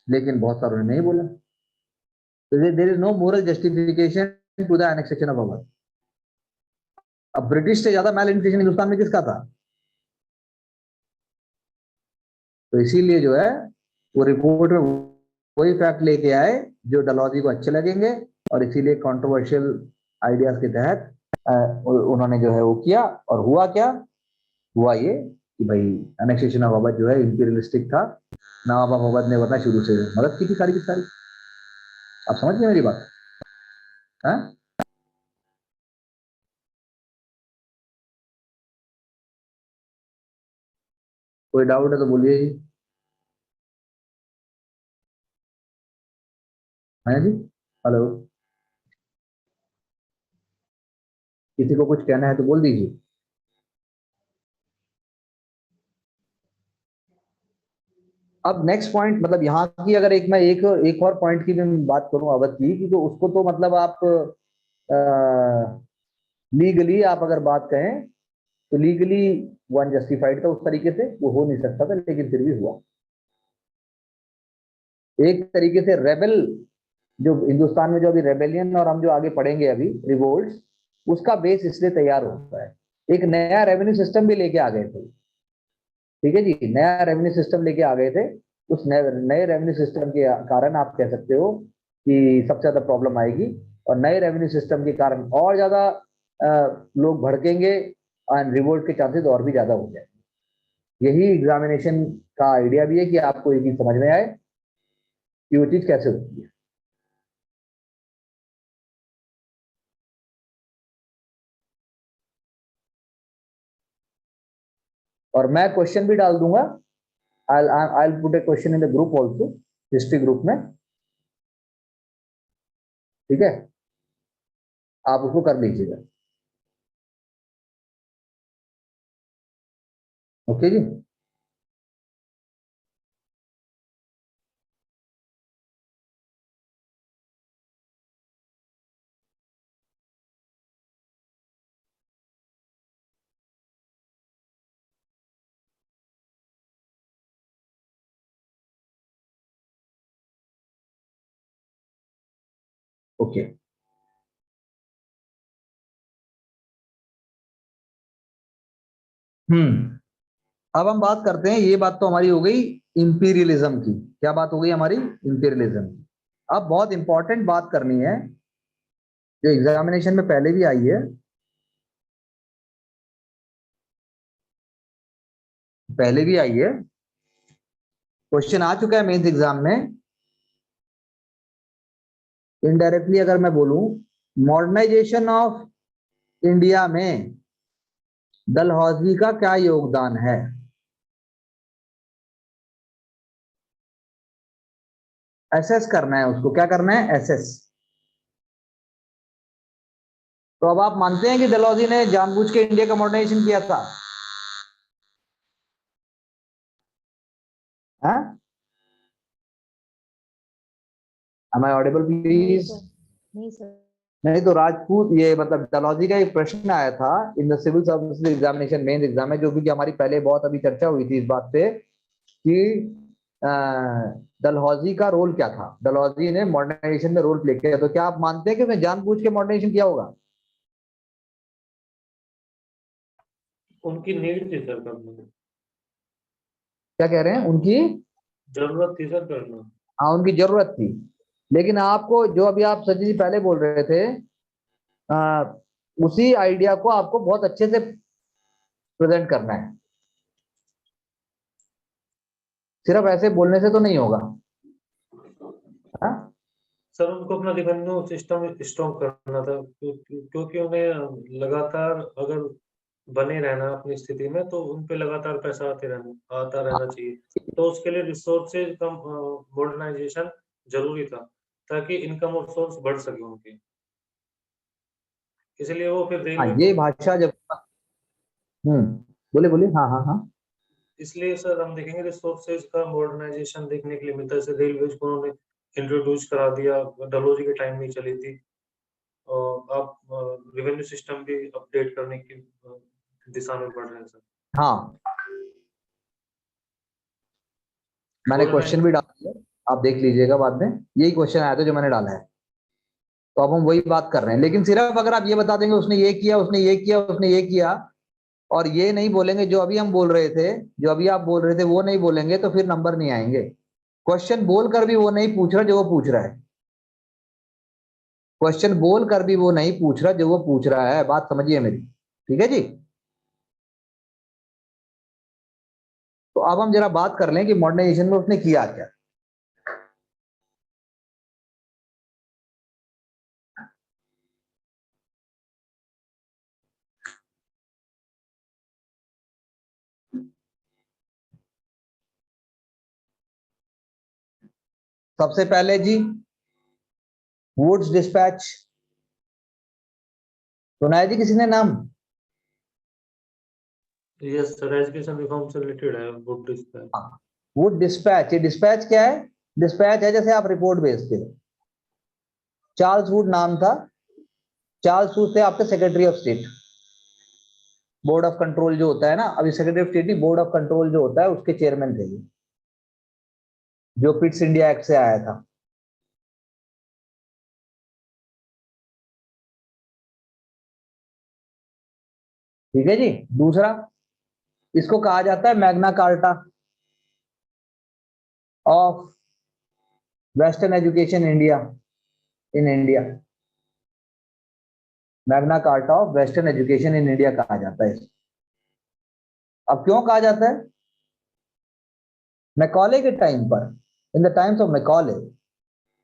लेकिन बहुत सारों ने नहीं बोला। तो there is no moral justification to the annexation of Awadh. अब ब्रिटिश से ज्यादा मैल एडमिनिस्ट्रेशन हिंदुस्तान में किसका था? तो इसीलिए जो है वो रिपोर्ट में वही फैक्ट लेके आए जो डलहौजी को अच्छे लगेंगे, और इसीलिए कंट्रोवर्शियल आइडियाज के तहत उन्होंने जो है वो किया। और हुआ क्या? हुआ ये कि भाई एनेक्सेशन ऑफ अवध जो है इंपीरियलिस्टिक था। नवाब ऑफ अवध ने वरना शुरू से मदद की थी सारी की सारी। आप समझ गए मेरी बात? है? कोई डाउट है तो बोलिए जी। है जी? हेलो, किसी को कुछ कहना है तो बोल दीजिए। अब नेक्स्ट पॉइंट, मतलब यहाँ की अगर एक मैं एक और पॉइंट की भी बात करूं अवध की, कि जो उसको तो मतलब आप लीगली आप अगर बात कहें तो लीगली वो अनजस्टिफाइड था, उस तरीके से वो हो नहीं सकता था, लेकिन फिर भी हुआ। एक तरीके से रेबल, जो हिंदुस्तान में जो अभी रेबेलियन और हम जो आगे पढ़ेंगे अभी रिवोल्ट, उसका बेस इसलिए तैयार होता है। एक नया रेवेन्यू सिस्टम भी लेके आ गए थे, ठीक है जी, नया रेवेन्यू सिस्टम लेके आ गए थे। उस नए रेवेन्यू सिस्टम के कारण आप कह सकते हो कि सबसे ज्यादा प्रॉब्लम आएगी, और नए रेवेन्यू सिस्टम के कारण और ज्यादा लोग भड़केंगे और रिवोल्ट के चांसेस और भी ज्यादा हो जाएंगे। यही एग्जामिनेशन का आइडिया भी है कि आपको ये चीज समझ में आए कि वो चीज कैसे होती है। और मैं क्वेश्चन भी डाल दूंगा, I'll put a question in the group also, history group में, ठीक है? आप उसको कर लीजिएगा। ओके जी? ओके। हम्म अब हम बात करते हैं, ये बात तो हमारी हो गई इंपीरियलिज्म की। क्या बात हो गई हमारी? इंपीरियलिज्म की। अब बहुत इंपॉर्टेंट बात करनी है जो एग्जामिनेशन में पहले भी आई है, पहले भी आई है, क्वेश्चन आ चुका है मेंस एग्जाम में। इनडायरेक्टली अगर मैं बोलूं, मॉडर्नाइजेशन ऑफ इंडिया में डलहौजी का क्या योगदान है? एसेस करना है उसको। क्या करना है? एसेस। तो अब आप मानते हैं कि डलहौजी ने जानबूझ के इंडिया का मॉडर्नाइजेशन किया था? हाँ? Am I audible, नहीं please? सर, नहीं सर। नहीं तो राजपूत, ये मतलब डलहौजी का एक प्रश्न आया था in the civil service examination main exam में, जो भी हमारी पहले बहुत अभी चर्चा हुई थी इस बात पे कि डलहौजी का रोल क्या था, डलहौजी ने मॉडर्नाइजेशन में रोल प्ले किया। तो क्या आप मानते हैं कि उसने जानबूझ के मॉडर्नाइजेशन किया होगा? उनकी नीड थी सर करना, क्या कह रहे हैं? उनकी जरूरत थी सर करना। हाँ, उनकी जरूरत थी। लेकिन आपको जो अभी आप सचिन जी पहले बोल रहे थे, आ, उसी आइडिया को आपको बहुत अच्छे से प्रेजेंट करना है, सिर्फ ऐसे बोलने से तो नहीं होगा। हाँ? सर उनको अपना रेवेन्यू सिस्टम स्ट्रॉन्ग करना था, क्योंकि उन्हें लगातार अगर बने रहना अपनी स्थिति में, तो उन पे लगातार पैसा आता रहना चाहिए। तो उसके लिए रिसोर्सेज कम, मॉडर्नाइजेशन जरूरी था, ताकि इनकम और सोर्स बढ़ सके उनकी। इसलिए वो फिर हाँ, रेलवे ये को, भाषा जब हम्म बोले बोले, हाँ हाँ हाँ। इसलिए सर हम देखेंगे रिसोर्सेज का मॉडर्नाइजेशन देखने के लिए मिलता है। जैसे रेलवेज को उन्होंने इंट्रोड्यूस करा दिया, डलहौजी के टाइम में ही चली थी। और आप रेवेन्यू सिस्टम भी अपडेट करने की दिशा में बढ़ रहे हैं सर। हाँ, मैंने क्वेश्चन भी मॉडर्नाइजेशन, डाला है, आप देख लीजिएगा बाद में। यही क्वेश्चन आया था जो मैंने डाला है। तो अब हम वही बात कर रहे हैं, लेकिन सिर्फ अगर आप ये बता देंगे उसने ये किया, उसने ये किया, उसने ये किया, और ये नहीं बोलेंगे जो अभी हम बोल रहे थे, जो अभी आप बोल रहे थे वो नहीं बोलेंगे, तो फिर नंबर नहीं आएंगे। क्वेश्चन बोल कर भी वो नहीं पूछ रहा जो वो पूछ रहा है। क्वेश्चन बोल कर भी वो नहीं पूछ रहा जो वो पूछ रहा है। बात समझिए मेरी, ठीक है जी? तो अब हम जरा बात कर लें कि मॉडर्नाइजेशन में उसने किया क्या। सबसे पहले जी, वुड्स डिस्पैच, सुना है जी किसी ने नाम? यस सर, एजुकेशन रिफॉर्म से रिलेटेड है बुक डिस्पैच। वुड डिस्पैच, ये डिस्पैच क्या है? डिस्पैच है जैसे आप रिपोर्ट भेजते हो। चार्ल्स वुड नाम था। चार्ल्स वुड थे आपके secretary of state. Board of control जो होता है ना, अभी सेक्रेटरी ऑफ स्टेट नहीं, बोर्ड ऑफ कंट्रोल जो होता है उसके चेयरमैन थे ये, जो पिट्स इंडिया एक्ट से आया था। ठीक है जी। दूसरा, इसको कहा जाता है Magna carta of western education India, in India. Magna carta of western education in India कहा जाता है। अब क्यों कहा जाता है? मैकॉले के टाइम पर, in the times of Macaulay,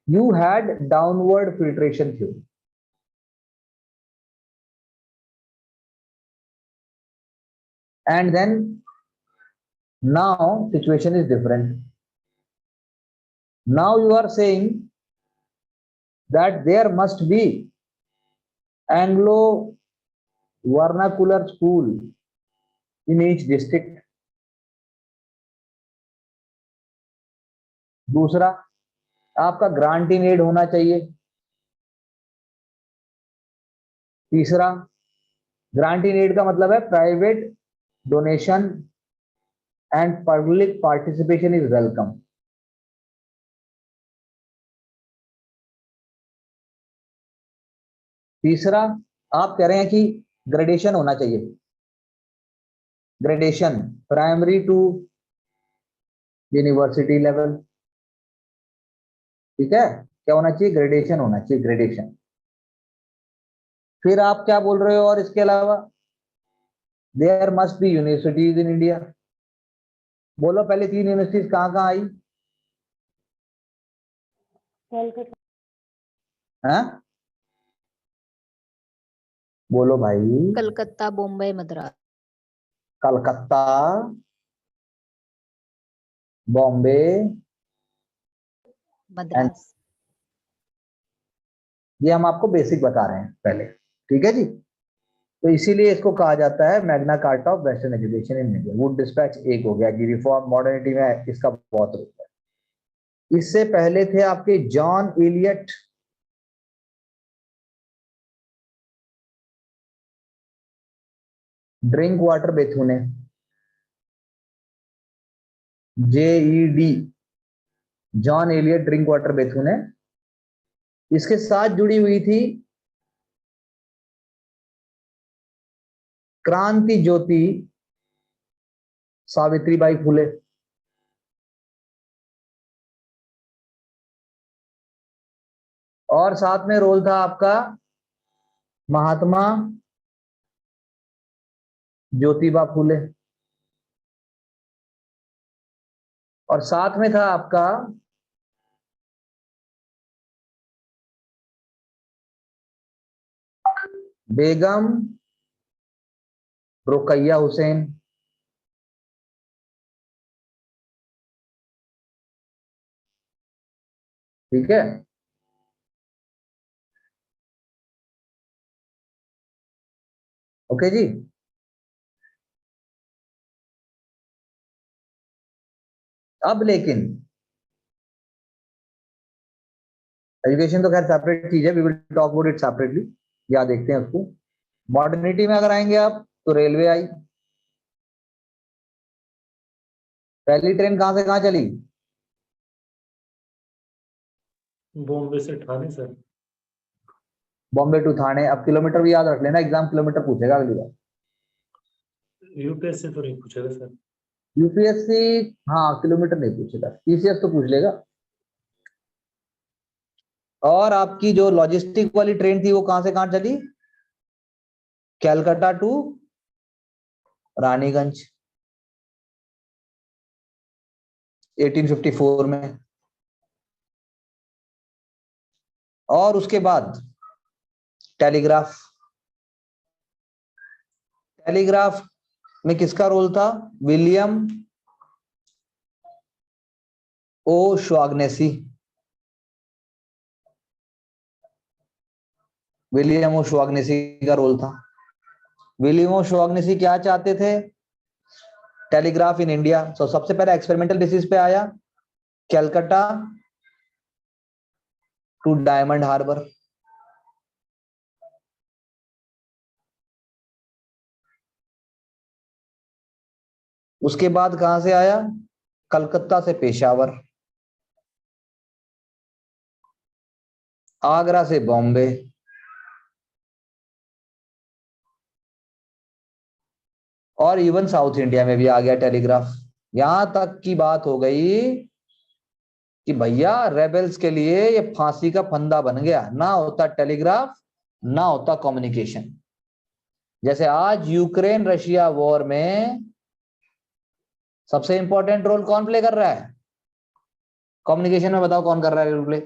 you had downward filtration theory. And then now situation is different. Now you are saying that there must be Anglo vernacular school in each district. दूसरा, आपका grant in aid होना चाहिए। तीसरा, grant in aid का मतलब है private donation and public participation is welcome. तीसरा, आप कह रहे हैं कि ग्रेडेशन होना चाहिए। Gradation primary to university level, ठीक है, क्या होना चाहिए, ग्रेडेशन होना चाहिए, ग्रेडेशन। फिर आप क्या बोल रहे हो, और इसके अलावा there must be universities in India. बोलो पहले 3 यूनिवर्सिटीज कहाँ कहाँ आई? हैं? बोलो भाई। कलकत्ता, बॉम्बे, मद्रास। कलकत्ता, बॉम्बे, मद्रास। ये हम आपको बेसिक बता रहे हैं पहले, ठीक है जी। तो इसीलिए इसको कहा जाता है Magna carta of western education in India. Wood dispatch एक हो गया कि रिफॉर्म मॉडर्निटी में इसका बहुत रोल है। इससे पहले थे आपके John Elliot, Drinkwater Bethune, JED, John Elliot Drinkwater Bethune. इसके साथ जुड़ी हुई थी क्रांति ज्योति सावित्रीबाई फुले। और साथ में रोल था आपका महात्मा ज्योतिबा फुले। और साथ में था आपका बेगम रुकैया हुसैन। ठीक है, ओके जी। अब लेकिन एजुकेशन तो खैर सेपरेट चीज है, we will talk about it separately, या देखते हैं उसको। मॉडर्निटी में अगर आएंगे आप तो रेलवे आई। पहली ट्रेन कहां से कहां चली? बॉम्बे से ठाणे सर। बॉम्बे टू ठाणे। अब किलोमीटर भी याद रख लेना, एग्जाम किलोमीटर पूछेगा अगली बार। यूपीएससी तो नहीं पूछेगा सर। यूपीएससी हाँ किलोमीटर नहीं पूछेगा, टीसीएस तो पूछ लेगा। और आपकी जो लॉजिस्टिक वाली ट्रेन थी वो कहां से कहां चली? कैलकाटा टू रानीगंज 1854 में। और उसके बाद टेलीग्राफ। टेलीग्राफ में किसका रोल था? विलियम ओ श्वाग्नेसी। विलियम ओ श्वाग्नेसी का रोल था। विलियम ओ श्वाग्नेसी क्या चाहते थे? Telegraph in India. तो सबसे पहले एक्सपेरिमेंटल बेसिस पे आया कैलकाटा टू डायमंड हार्बर। उसके बाद कहां से आया? कलकत्ता से पेशावर, आगरा से बॉम्बे, और इवन साउथ इंडिया में भी आ गया टेलीग्राफ। यहां तक की बात हो गई कि भैया रेबेल्स के लिए ये फांसी का फंदा बन गया, ना होता टेलीग्राफ ना होता कम्युनिकेशन। जैसे आज यूक्रेन रशिया वॉर में सबसे इंपॉर्टेंट रोल कौन प्ले कर रहा है कम्युनिकेशन में? बताओ कौन कर रहा है रोल प्ले?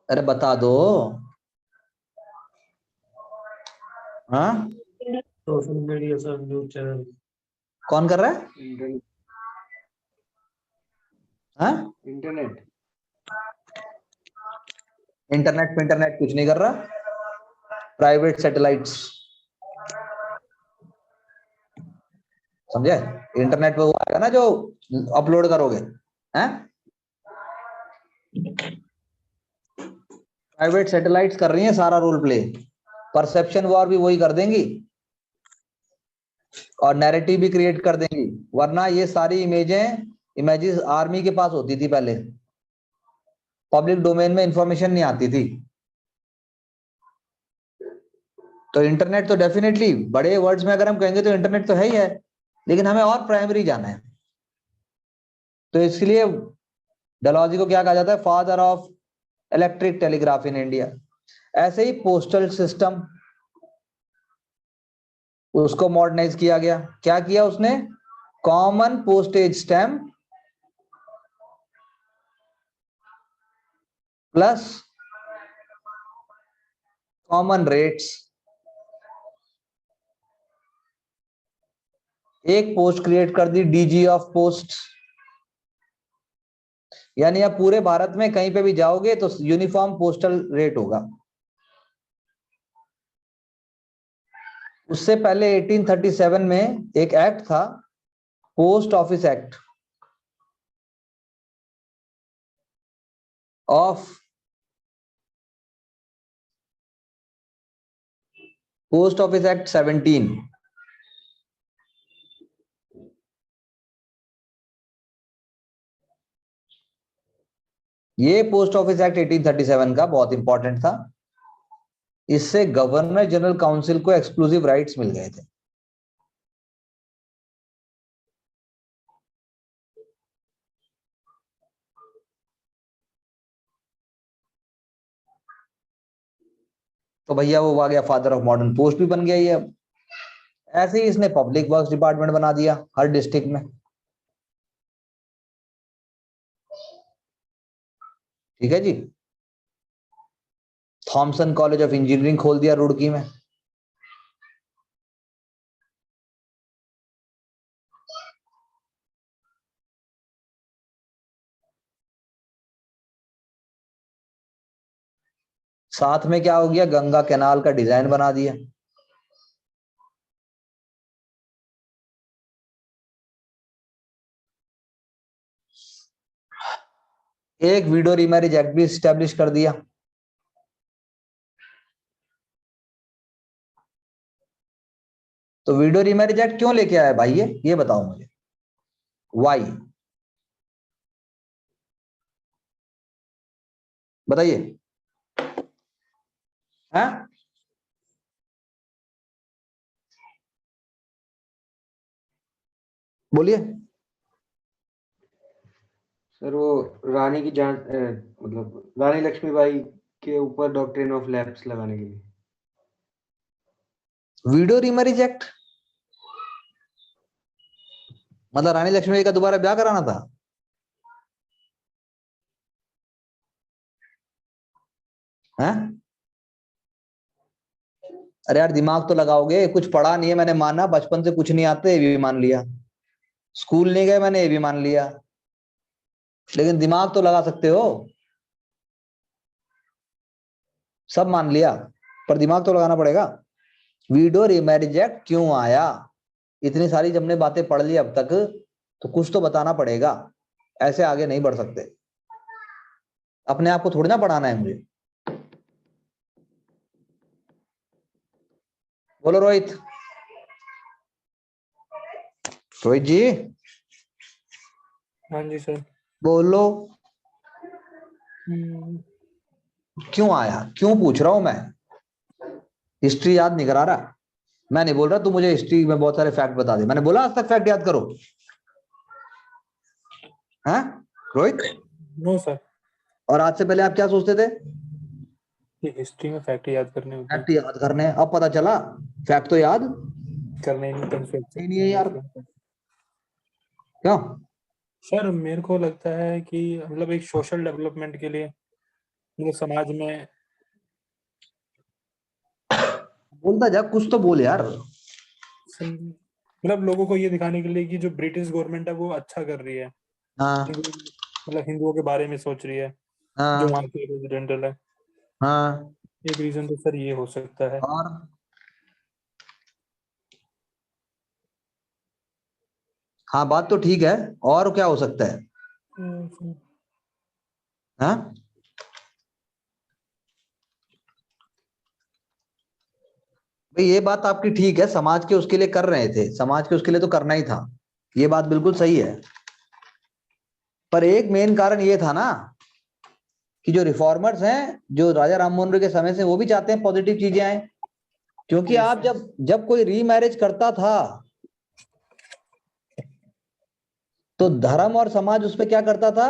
अरे बता दो। हाँ, social media sir, news channel. कौन कर रहा है? इंटरनेट। हाँ, इंटरनेट। इंटरनेट कुछ नहीं कर रहा। प्राइवेट सैटेलाइट्स, समझे? इंटरनेट पे वो आएगा ना जो अपलोड करोगे, हैं? प्राइवेट सैटेलाइट्स कर रही हैं सारा रोल प्ले। परसेप्शन वॉर भी वही कर देंगी और नैरेटिव भी क्रिएट कर देंगी। वरना ये सारी इमेजेस आर्मी के पास होती थी पहले, पब्लिक डोमेन में इंफॉर्मेशन नहीं आती थी। तो इंटरनेट तो डेफिनेटली बड़े वर्ड्स में अगर हम कहेंगे तो इंटरनेट तो है ही है, लेकिन हमें और प्राइमरी जाना है। तो इसलिए डलहौजी को क्या कहा जाता है? Father of electric telegraph in India. ऐसे ही पोस्टल सिस्टम, उसको मॉडर्नाइज किया गया। क्या किया उसने? Common postage stamp plus common rates. एक पोस्ट क्रिएट कर दी, डीजी ऑफ पोस्ट। यानी आप पूरे भारत में कहीं पे भी जाओगे तो यूनिफॉर्म पोस्टल रेट होगा। उससे पहले 1837 में एक एक्ट था, post office act of post office act 17। ये पोस्ट ऑफिस एक्ट 1837 का बहुत इंपॉर्टेंट था। इससे गवर्नर जनरल काउंसिल को एक्सक्लूसिव राइट्स मिल गए थे। तो भैया वो आ गया फादर ऑफ मॉडर्न पोस्ट भी बन गया ये। अब ऐसे ही इसने पब्लिक वर्क्स डिपार्टमेंट बना दिया हर डिस्ट्रिक्ट में। ठीक है जी। थॉमसन कॉलेज ऑफ इंजीनियरिंग खोल दिया रुड़की में। साथ में क्या हो गया? गंगा कैनाल का डिजाइन बना दिया। एक वीडो रीमैरिज एक्ट भी स्टैब्लिश कर दिया। तो वीडो रीमैरिज एक्ट क्यों लेके आया भाई ये बताओ मुझे, वाई? बताइए। हैं? बोलिए। सर वो रानी की जान मतलब रानी लक्ष्मीबाई के ऊपर डॉक्ट्रिन ऑफ लैप्स लगाने के लिए। वीडो रीमैरिज एक्ट मतलब रानी लक्ष्मीबाई का दोबारा ब्याह कराना था? हैं? अरे यार दिमाग तो लगाओगे, कुछ पढ़ा नहीं है मैंने माना, बचपन से कुछ नहीं आते ये भी मान लिया, स्कूल नहीं गए मैंने ये भी मान लिया, लेकिन दिमाग तो लगा सकते हो। सब मान लिया पर दिमाग तो लगाना पड़ेगा। वीडो रीमैरिज एक्ट क्यों आया? इतनी सारी जब हमने बातें पढ़ ली अब तक तो कुछ तो बताना पड़ेगा, ऐसे आगे नहीं बढ़ सकते। अपने आप को थोड़ी ना पढ़ाना है मुझे। बोलो रोहित। रोहित जी हाँ जी सर। बोलो। क्यों आया? क्यों पूछ रहा हूं मैं? हिस्ट्री याद नहीं करा रहा। मैं नहीं बोल रहा तू मुझे हिस्ट्री में बहुत सारे फैक्ट बता दे, मैंने बोला आज तक फैक्ट याद करो? हैं रोहित? No sir. और आज से पहले आप क्या सोचते थे? कि हिस्ट्री में फैक्ट याद करने होते हैं। फैक्ट याद करने, अब पता चला फैक्ट तो याद करने ही नहीं है यार। क्यों? सर मेरे को लगता है कि मतलब एक सोशल डेवलपमेंट के लिए मतलब समाज में बोलता जा, कुछ तो बोल यार। मतलब लोगों को ये दिखाने के लिए कि जो ब्रिटिश गवर्नमेंट है वो अच्छा कर रही है, हाँ मतलब हिंदुओं के बारे में सोच रही है, जो हाँ वहाँ के रेजिडेंटल है। हाँ। एक रीजन तो सर ये हो सकता है। और हाँ बात तो ठीक है, और क्या हो सकता है? हाँ भाई ये बात आपकी ठीक है, समाज के उसके लिए कर रहे थे, समाज के उसके लिए तो करना ही था, ये बात बिल्कुल सही है। पर एक मेन कारण ये था ना कि जो रिफॉर्मर्स हैं, जो राजा राम मोहन रॉय के समय से, वो भी चाहते हैं पॉजिटिव चीजें आए। क्योंकि आप जब कोई रीमैरिज करता था तो धर्म और समाज उस पर क्या करता था?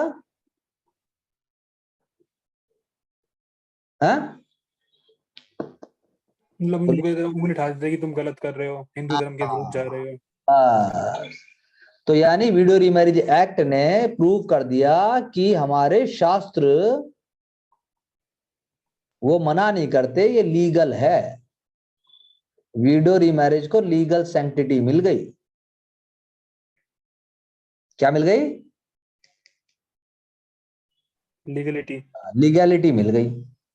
मतलब उंगली उठा देते कि तुम गलत कर रहे हो, हिंदू धर्म के विरुद्ध जा रहे हो। तो यानी वीडियो रीमैरिज एक्ट ने प्रूव कर दिया कि हमारे शास्त्र वो मना नहीं करते, ये लीगल है। वीडियो रीमैरिज को लीगल सैंक्टिटी मिल गई। क्या मिल गई? लीगैलिटी मिल गई।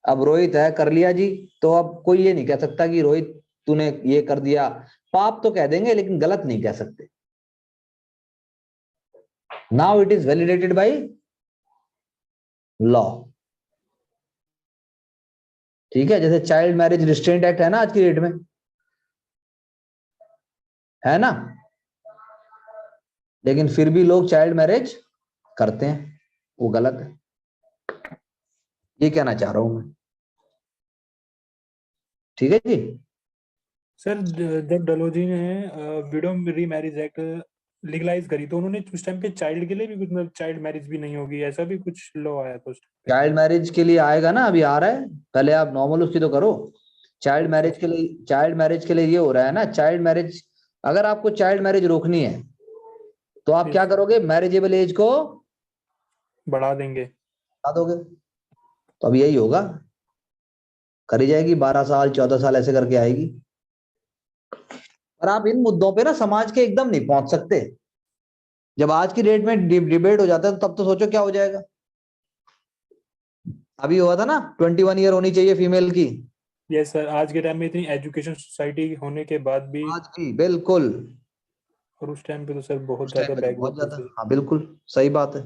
अब रोहित है, कर लिया जी, तो अब कोई ये नहीं कह सकता कि रोहित तूने ये कर दिया। पाप तो कह देंगे लेकिन गलत नहीं कह सकते। Now it is validated by law. ठीक है, जैसे चाइल्ड मैरिज रिस्ट्रेंट एक्ट है ना आज की डेट में, है ना, लेकिन फिर भी लोग चाइल्ड मैरिज करते हैं, वो गलत है। ये कहना चाह रहा हूं मैं। ठीक है जी। सर जब डलोजी ने विडो रीमैरिज एक्ट लीगलाइज करी तो उन्होंने उस टाइम पे चाइल्ड के लिए भी कुछ, मतलब चाइल्ड मैरिज भी नहीं होगी ऐसा भी कुछ लॉ आया था उस टाइम पे? चाइल्ड मैरिज के लिए आएगा ना, अभी आ रहा है। पहले आप नॉर्मल उसकी तो करो। चाइल्ड मैरिज के लिए ये हो रहा है ना, चाइल्ड मैरिज, अगर आपको चाइल्ड मैरिज रोकनी है तो आप क्या करोगे? मैरिजेबल एज को बढ़ा देंगे, बढ़ा दोगे। तो अब यही होगा, करी जाएगी 12 साल 14 साल ऐसे करके आएगी। और आप इन मुद्दों पे ना समाज के एकदम नहीं पहुंच सकते। जब आज की डेट में डिबेट हो जाता है तो तब तो सोचो क्या हो जाएगा। अभी हुआ था ना 21 ईयर होनी चाहिए फीमेल की। यस सर, आज के टाइम में इतनी एजुकेशन सोसाइटी होने के बाद भी, आज भी बिल्कुल, और उस टाइम पे तो सर बहुत उस टाइम ज्यादा पे तो बैकवर्ड बहुत थे। ज्यादा। हाँ बिल्कुल सही बात है,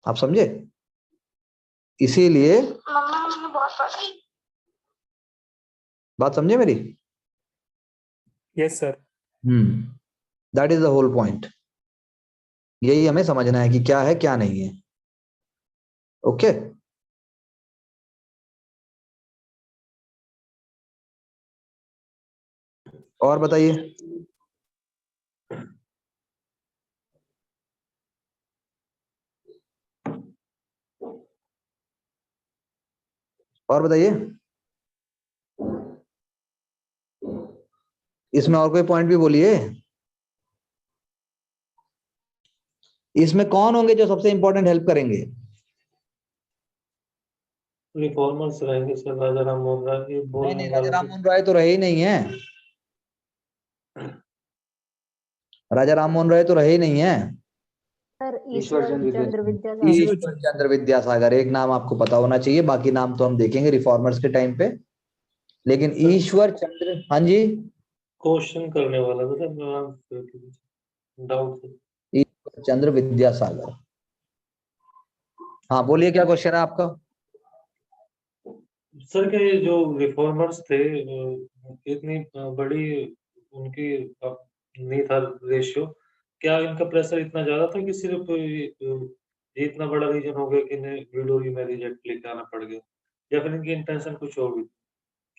आप समझे। इसीलिए बात समझे मेरी? Yes sir. That is the whole point. यही हमें समझना है कि क्या है क्या नहीं है। ओके और बताइए। और बताइए, इसमें और कोई पॉइंट भी बोलिए। इसमें कौन होंगे जो सबसे इंपॉर्टेंट हेल्प करेंगे? रिफॉर्मर्स रहेंगे सर, राजा राम मोहन राय, ये नहीं बोलने नहीं, राजा वालों राम को। मोहन राय तो रहे ही नहीं है। राजा राम मोहन राय तो रहे ही नहीं है। सर ईश्वर चंद्र चंद्र विद्यासागर। विद्यासागर। ईश्वर चंद्र विद्यासागर, एक नाम आपको पता होना चाहिए, बाकी नाम तो हम देखेंगे रिफॉर्मर्स के टाइम पे। लेकिन ईश्वर चंद्र, हाँ जी, क्वेश्चन करने वाला था सर, डाउट। ईश्वर चंद्र विद्यासागर। हाँ बोलिए, क्या क्वेश्चन है आपका? सर के जो रिफॉर्मर्स थे, इतनी बड़ी उनकी नहीं था रेशियो, क्या इनका प्रेशर इतना ज्यादा था कि सिर्फ ये इतना बड़ा रीजन हो गया कि इन्हें विडो रीमैरिज एक्ट लेके आना पड़ गया, या फिर इनकी इंटेंशन कुछ और भी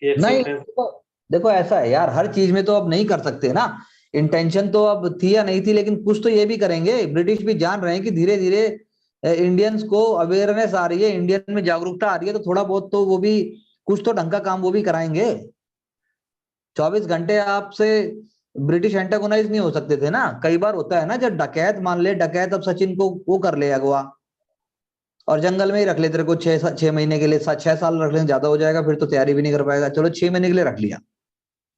कि नहीं एक्सेप्टेंस? देखो ऐसा है यार, हर चीज में तो अब नहीं कर सकते ना। इंटेंशन तो अब थी या नहीं थी, लेकिन कुछ तो ये भी करेंगे। ब्रिटिश भी जान रहे हैं कि धीरे धीरे इंडियंस को अवेयरनेस आ रही है, इंडियन में जागरूकता आ रही है, तो थोड़ा बहुत तो वो भी कुछ तो ढंग का काम वो भी कराएंगे। 24 घंटे आपसे ब्रिटिश एंटागोनाइज नहीं हो सकते थे ना। कई बार होता है ना, जब डकैत, मान ले डकैत अब सचिन को वो कर ले अगवा और जंगल में ही रख ले तेरे को 6 महीने के लिए, 6 साल रख ले ज्यादा हो जाएगा, फिर तो तैयारी भी नहीं कर पाएगा। चलो 6 महीने के लिए रख लिया,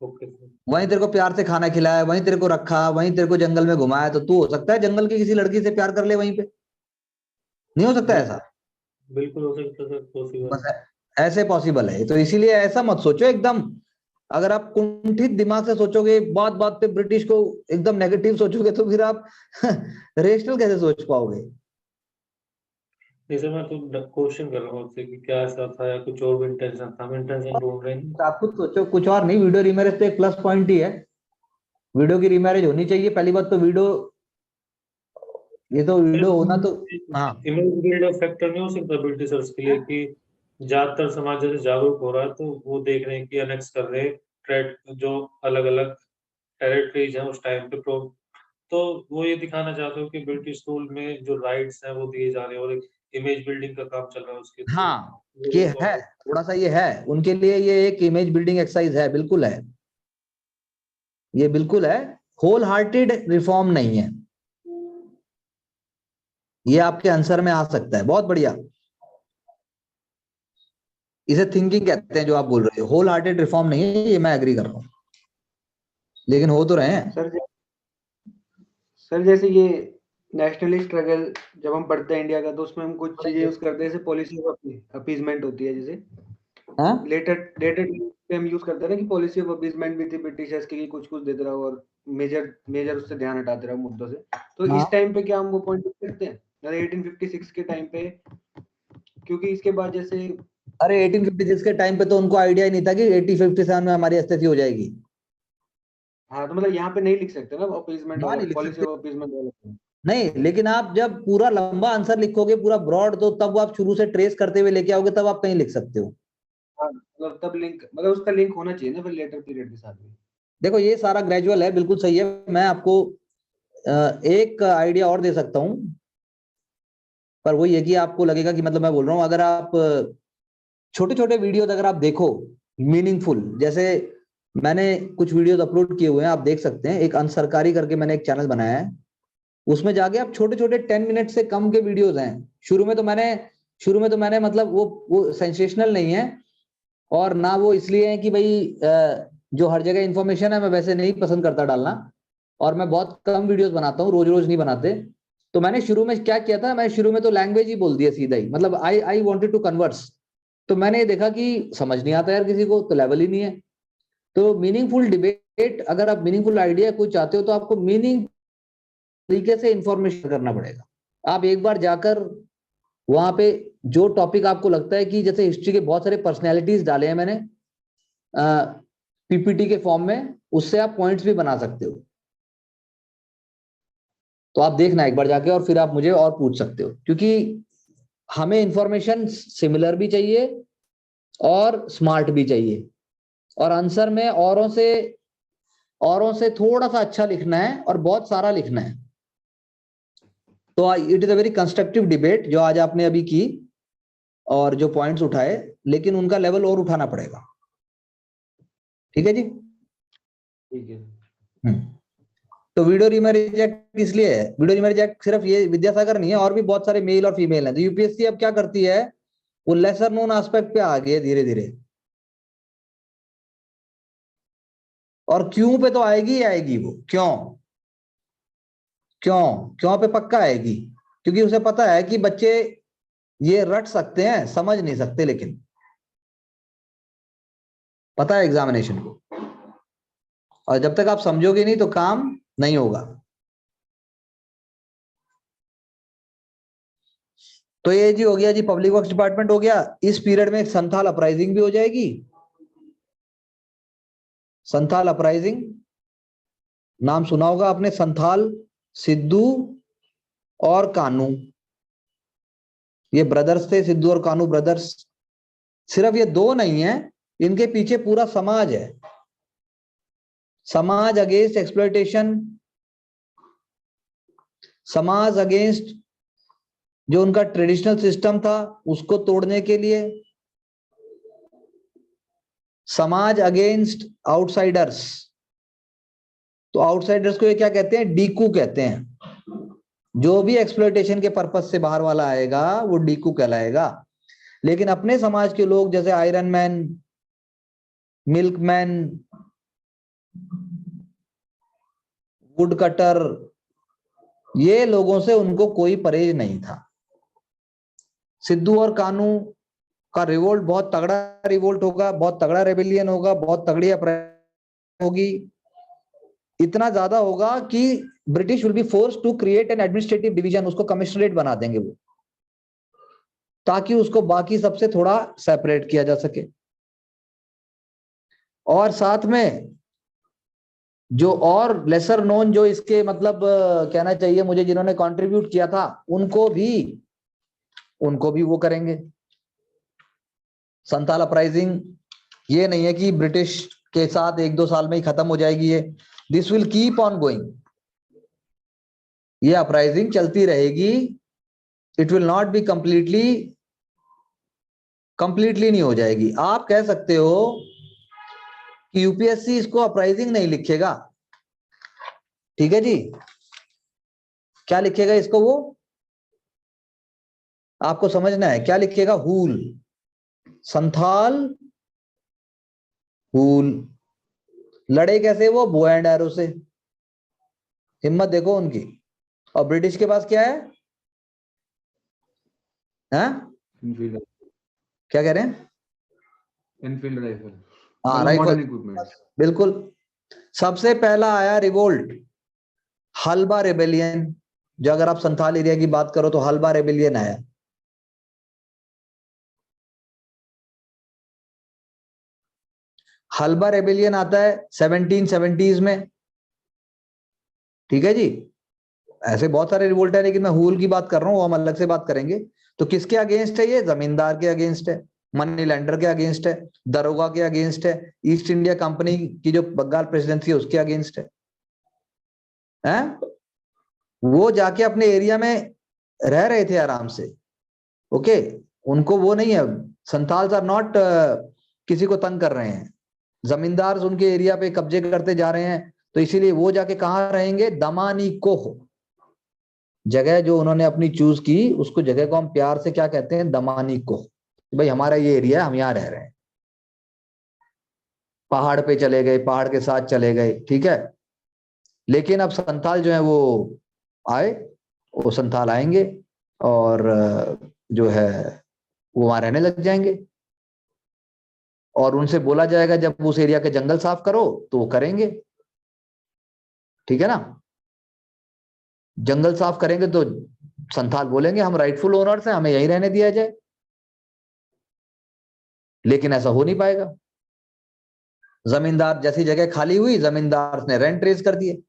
ओके सर। वहीं तेरे को प्यार से खाना खिलाया, वहीं तेरे को रखा, वहीं तेरे को जंगल में घुमाया, तो तू हो सकता है जंगल की किसी लड़की से प्यार कर ले वहीं पे? नहीं हो सकता ऐसा? बिल्कुल हो सकता है सर, पॉसिबल। बस ऐसे पॉसिबल है। तो इसीलिए ऐसा मत सोचो एकदम। अगर आप कुंठित दिमाग से सोचोगे, बात बात पे ब्रिटिश को एकदम नेगेटिव सोचोगे, तो फिर आप रेशनल कैसे सोच पाओगे? जैसे मैं तो क्वेश्चन कर रहा हूँ आपसे कि क्या ऐसा था या कुछ और भी इंटेंशन था, हम इंटेंशन ढूंढ रहे हैं। आप खुद सोचो, कुछ और नहीं। वीडियो रीमैरिज तो एक प्लस पॉइंट ही है। वीडियो की रीमैरिज होनी चाहिए पहली बात तो। वीडियो, ये तो वीडियो होना तो, हाँ इमेज बिल्ड फैक्टर नहीं हो सकता ब्रिटिशर्स के लिए कि ज्यादातर समाज जैसे जागरूक हो रहा है तो वो देख रहे हैं कि अनेक्स कर रहे हैं, जो अलग अलग टेरिटरीज हैं उस टाइम पे तो वो ये दिखाना चाहते हो कि ब्रिटिश रूल में जो राइट्स हैं वो दिए जा रहे हैं और एक इमेज बिल्डिंग का काम चल रहा है उसके थ्रू। हाँ, ये है, थोड़ा सा ये है उनके लिए, ये एक इमेज बिल्डिंग एक्सरसाइज है, बिल्कुल है, ये बिल्कुल है। होल हार्टेड रिफॉर्म नहीं है, ये आपके आंसर में आ सकता है, बहुत बढ़िया। इसे थिंकिंग कहते हैं जो आप बोल रहे हो, होल हार्टेड रिफॉर्म नहीं है, ये मैं एग्री कर रहा हूं, लेकिन हो तो रहे हैं। सर जैसे ये नेशनलिस्ट स्ट्रगल जब हम पढ़ते हैं इंडिया का, तो उसमें हम कुछ चीजें यूज करते हैं, जैसे पॉलिसी ऑफ अपीजमेंट होती है, जैसे लेटर पे हम यूज करते हैं ना कि पॉलिसी ऑफ अपीजमेंट भी थी ब्रिटिशर्स की, कुछ कुछ देते रहो और मेजर उससे ध्यान हटाते रहो मुद्दों से। तो हाँ। इस टाइम पे क्या हम वो पॉइंट करते हैं 1856 के टाइम पे? क्योंकि इसके बाद जैसे अरे 1856 के टाइम पे तो उनको आइडिया ही नहीं था कि 1857 में हमारी स्थिति हो जाएगी। हाँ, तो मतलब यहाँ पे नहीं लिख सकते ना अपीजमेंट वहां वाला, नहीं लिख पॉलिसी सकते, ऑफ अपीजमेंट वाला। नहीं, लेकिन आप जब पूरा लंबा आंसर लिखोगे पूरा ब्रॉड, तो तब आप शुरू से ट्रेस करते हुए लेके आओगे, तब आप कहीं लिख सकते हो। हाँ, मतलब तब लिंक, मतलब उसका लिंक होना चाहिए ना फिर लेटर पीरियड के साथ में। देखो ये सारा ग्रेजुअल है, बिल्कुल सही है। मैं आपको एक आइडिया और दे सकता हूं, पर वही है कि आपको लगेगा कि मतलब मैं बोल रहा हूं, अगर आप छोटे छोटे वीडियोज अगर आप देखो मीनिंगफुल, जैसे मैंने कुछ वीडियोज अपलोड किए हुए हैं, आप देख सकते हैं, एक अनसरकारी करके मैंने एक चैनल बनाया है, उसमें जाके आप छोटे छोटे 10 मिनट से कम के वीडियोज हैं। शुरू में तो मैंने मतलब वो सेंसेशनल नहीं है, और ना वो इसलिए है कि भाई जो हर जगह इंफॉर्मेशन है, मैं वैसे नहीं पसंद करता डालना, और मैं बहुत कम वीडियोस बनाता हूँ, रोज रोज नहीं बनाते। तो मैंने शुरू में क्या किया था, मैं शुरू में तो लैंग्वेज ही बोल दिया सीधा ही, मतलब आई वांटेड टू कन्वर्स। तो मैंने ये देखा कि समझ नहीं आता यार किसी को, तो लेवल ही नहीं है। तो मीनिंगफुल डिबेट, अगर आप मीनिंगफुल आइडिया कोई चाहते हो, तो आपको मीनिंग तरीके से इंफॉर्मेशन करना पड़ेगा। आप एक बार जाकर वहां पे जो टॉपिक आपको लगता है कि, जैसे हिस्ट्री के बहुत सारे पर्सनैलिटीज डाले हैं मैंने पीपीटी के फॉर्म में, उससे आप पॉइंट्स भी बना सकते हो। तो आप देखना एक बार जाके, और फिर आप मुझे और पूछ सकते हो, क्योंकि हमें इंफॉर्मेशन सिमिलर भी चाहिए और स्मार्ट भी चाहिए, और आंसर में औरों से थोड़ा सा अच्छा लिखना है और बहुत सारा लिखना है। तो it is a very constructive debate जो आज आपने अभी की, और जो पॉइंट्स उठाए, लेकिन उनका लेवल और उठाना पड़ेगा। ठीक है जी। ठीक है। तो वीडियो रीमैरिज एक्ट इसलिए है, वीडियो रीमैरिज एक्ट सिर्फ ये विद्यासागर नहीं है, और भी बहुत सारे मेल और फीमेल हैं। तो यूपीएससी अब क्या करती है, वो लेसर नोन एस्पेक्ट पे आ गई है धीरे धीरे, और क्यों पे तो आएगी ही आएगी वो। क्यों क्यों क्यों पे पक्का आएगी, क्योंकि उसे पता है कि बच्चे ये रट सकते हैं, समझ नहीं सकते, लेकिन पता है एग्जामिनेशन को, और जब तक आप समझोगे नहीं तो काम नहीं होगा। तो ये जी हो गया जी, पब्लिक वर्क्स डिपार्टमेंट हो गया। इस पीरियड में एक संथाल अपराइजिंग भी हो जाएगी। संथाल अपराइजिंग नाम सुना होगा आपने, संथाल, सिद्धू और कानू, ये ब्रदर्स थे, सिद्धू और कानू ब्रदर्स। सिर्फ ये दो नहीं है, इनके पीछे पूरा समाज है। समाज अगेंस्ट एक्सप्लॉयटेशन, समाज अगेंस्ट जो उनका ट्रेडिशनल सिस्टम था उसको तोड़ने के लिए, समाज अगेंस्ट आउटसाइडर्स। तो आउटसाइडर्स को ये क्या कहते हैं, डीकू कहते हैं। जो भी एक्सप्लॉयटेशन के पर्पस से बाहर वाला आएगा वो डीकू कहलाएगा। लेकिन अपने समाज के लोग, जैसे iron man, milkman, would cutter, ये लोगों से उनको कोई परहेज नहीं था। सिद्धू और कानू का रिवोल्ट बहुत तगड़ा रिवोल्ट होगा, बहुत तगड़ा रेबेलियन होगा, बहुत तगड़ी अपराइजिंग होगी। इतना ज्यादा होगा कि British will be force to create an administrative division, उसको कमिश्नरेट बना देंगे वो, ताकि उसको बाकी सबसे थोड़ा सेपरेट किया जा सके। और साथ में जो और लेसर नोन, जो इसके मतलब कहना चाहिए मुझे, जिन्होंने कंट्रीब्यूट किया था, उनको भी वो करेंगे। संथाल अपराइजिंग ये नहीं है कि ब्रिटिश के साथ 1-2 साल में ही खत्म हो जाएगी ये। This will keep on going, ये अपराइजिंग चलती रहेगी। It will not be completely नहीं हो जाएगी। आप कह सकते हो कि यूपीएससी इसको अपराइजिंग नहीं लिखेगा, ठीक है जी, क्या लिखेगा इसको? वो आपको समझना है क्या लिखेगा? हूल, संथाल हूल। लड़े कैसे वो? बो एंड एरो से। हिम्मत देखो उनकी। और ब्रिटिश के पास क्या है? हाँ, इनफील्ड क्या कह रहे हैं? इनफील्ड राइफल, हाँ, मतलब मॉडर्न राइफल, इक्विपमेंट। बिल्कुल। सबसे पहला आया रिवोल्ट, हलबा रेबेलियन। जो अगर आप संथाल एरिया की बात करो तो हलबा रेबेलियन आया। हलबा रेबेलियन आता है 1770s में, ठीक है जी। ऐसे बहुत सारे रिवोल्ट है, लेकिन मैं हूल की बात कर रहा हूं, वो हम अलग से बात करेंगे। तो किसके अगेंस्ट है ये? जमींदार के अगेंस्ट है, मनी लैंडर के अगेंस्ट है, दरोगा के अगेंस्ट है, ईस्ट इंडिया कंपनी की जो बंगाल प्रेसिडेंसी है उसके अगेंस्ट है। वो जाके अपने एरिया में रह रहे थे आराम से, ओके। उनको वो नहीं है, संथाल्स आर नॉट किसी को तंग कर रहे हैं, जमींदार उनके एरिया पे कब्जे करते जा रहे हैं। तो इसीलिए वो जाके कहाँ रहेंगे? दमानी कोह, जगह जो उन्होंने अपनी चूज की, उसको जगह को हम प्यार से क्या कहते हैं? दमानी कोह। भाई हमारा ये एरिया है, हम यहाँ रह रहे हैं। पहाड़ पे चले गए, पहाड़ के साथ चले गए, ठीक है। लेकिन अब संथाल जो है वो आए, वो संथाल आएंगे और जो है वो वहां रहने लग जाएंगे। और उनसे बोला जाएगा जब उस एरिया के जंगल साफ करो तो वो करेंगे, ठीक है ना। जंगल साफ करेंगे तो संथाल बोलेंगे हम राइटफुल ओनर्स हैं, हमें यहीं रहने दिया जाए। लेकिन ऐसा हो नहीं पाएगा। जमींदार, जैसी जगह खाली हुई, जमींदार ने रेंट रेज कर दिए,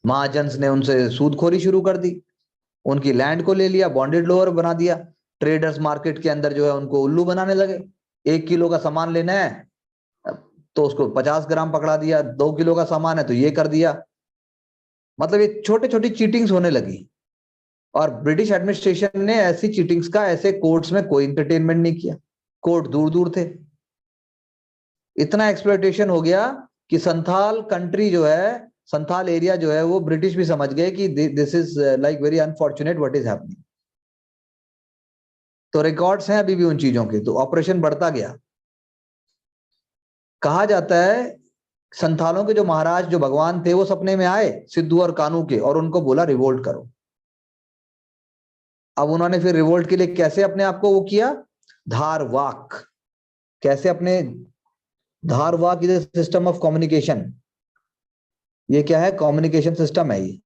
महाजन्स ने उनसे सूदखोरी शुरू कर दी, उनकी लैंड को ले लिया, बॉन्डेड लोअर बना दिया। ट्रेडर्स मार्केट के अंदर जो है उनको उल्लू बनाने लगे। 1 किलो का सामान लेना है तो उसको 50 ग्राम पकड़ा दिया, 2 किलो का सामान है तो ये कर दिया। मतलब ये छोटे छोटी चीटिंग्स होने लगी। और ब्रिटिश एडमिनिस्ट्रेशन ने ऐसी चीटिंग्स का ऐसे कोर्ट्स में कोई एंटरटेनमेंट नहीं किया, कोर्ट दूर दूर थे। इतना एक्सप्लॉयटेशन हो गया कि संथाल कंट्री जो है, संथाल एरिया जो है, वो ब्रिटिश भी समझ गए कि this is like very unfortunate what is happening. तो रिकॉर्ड्स हैं अभी भी उन चीजों के, तो ऑपरेशन बढ़ता गया। कहा जाता है संथालों के जो महाराज, जो भगवान थे, वो सपने में आए सिद्धू और कानू के, और उनको बोला रिवोल्ट करो। अब उन्होंने फिर रिवोल्ट के लिए कैसे अपने आप को वो किया? धारवाक। कैसे अपने? धारवाक is a system of communication. ये क्या है? कम्युनिकेशन सिस्टम है ये।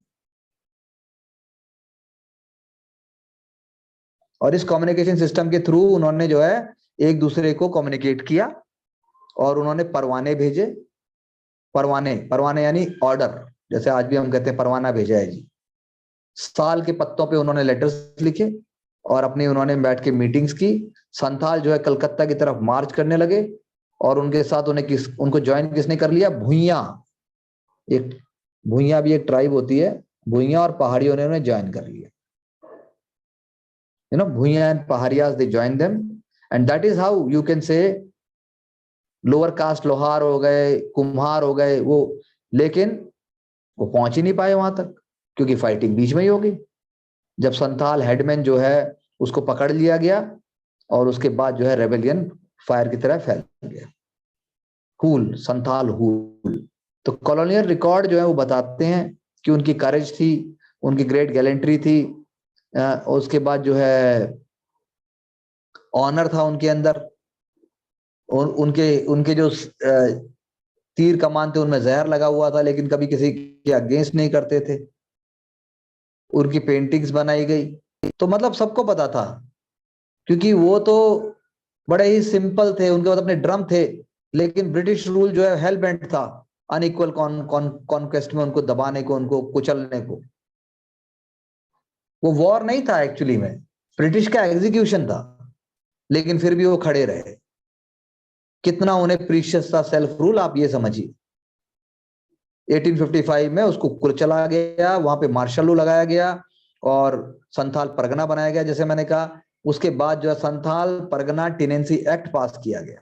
और इस कम्युनिकेशन सिस्टम के थ्रू उन्होंने जो है एक दूसरे को कम्युनिकेट किया, और उन्होंने परवाने भेजे। परवाने, परवाने यानी ऑर्डर, जैसे आज भी हम कहते हैं परवाना भेजा है जी। साल के पत्तों पे उन्होंने लेटर्स लिखे और अपनी उन्होंने बैठ के मीटिंग्स की। संथाल जो है कलकत्ता की तरफ मार्च करने लगे, और उनके साथ उनको ज्वाइन किसने कर लिया? भुइयां। एक भुइयां भी एक ट्राइब होती है, भुइयां और पहाड़ियों ने उन्हें ज्वाइन कर लिया। Bhuiya and Paharias, they joined them, and that is how you can say lower caste लोहार हो गए, कुम्हार हो गए वो, लेकिन वो पहुंच ही नहीं पाए वहां तक, क्योंकि फाइटिंग बीच में ही हो गई। जब संथाल हेडमैन जो है उसको पकड़ लिया गया, और उसके बाद जो है रेबेलियन फायर की तरह फैल गया। हूल, संथाल हूल। तो कॉलोनियल रिकॉर्ड जो है वो बताते हैं कि उनकी करेज थी, उनकी ग्रेट गैलेंट्री थी, उसके बाद जो है ऑनर था उनके अंदर, उनके जो तीर कमान थे उनमें जहर लगा हुआ था, लेकिन कभी किसी के अगेंस्ट नहीं करते थे। उनकी पेंटिंग्स बनाई गई, तो मतलब सबको पता था, क्योंकि वो तो बड़े ही सिंपल थे। उनके पास अपने ड्रम थे, लेकिन ब्रिटिश रूल जो है हेल बेंट था अनइक्वल कॉन्क्वेस्ट में, उनको दबाने को, उनको कुचलने को। वो वॉर नहीं था एक्चुअली में, ब्रिटिश का एग्जीक्यूशन था, लेकिन फिर भी वो खड़े रहे। कितना उन्हें प्रीशियस था सेल्फ रूल, आप ये समझिए। 1855 में उसको कुल चला गया, वहां पे मार्शल लॉ लगाया गया और संथाल परगना बनाया गया जैसे मैंने कहा। उसके बाद जो है संथाल परगना टेनेंसी एक्ट पास किया गया।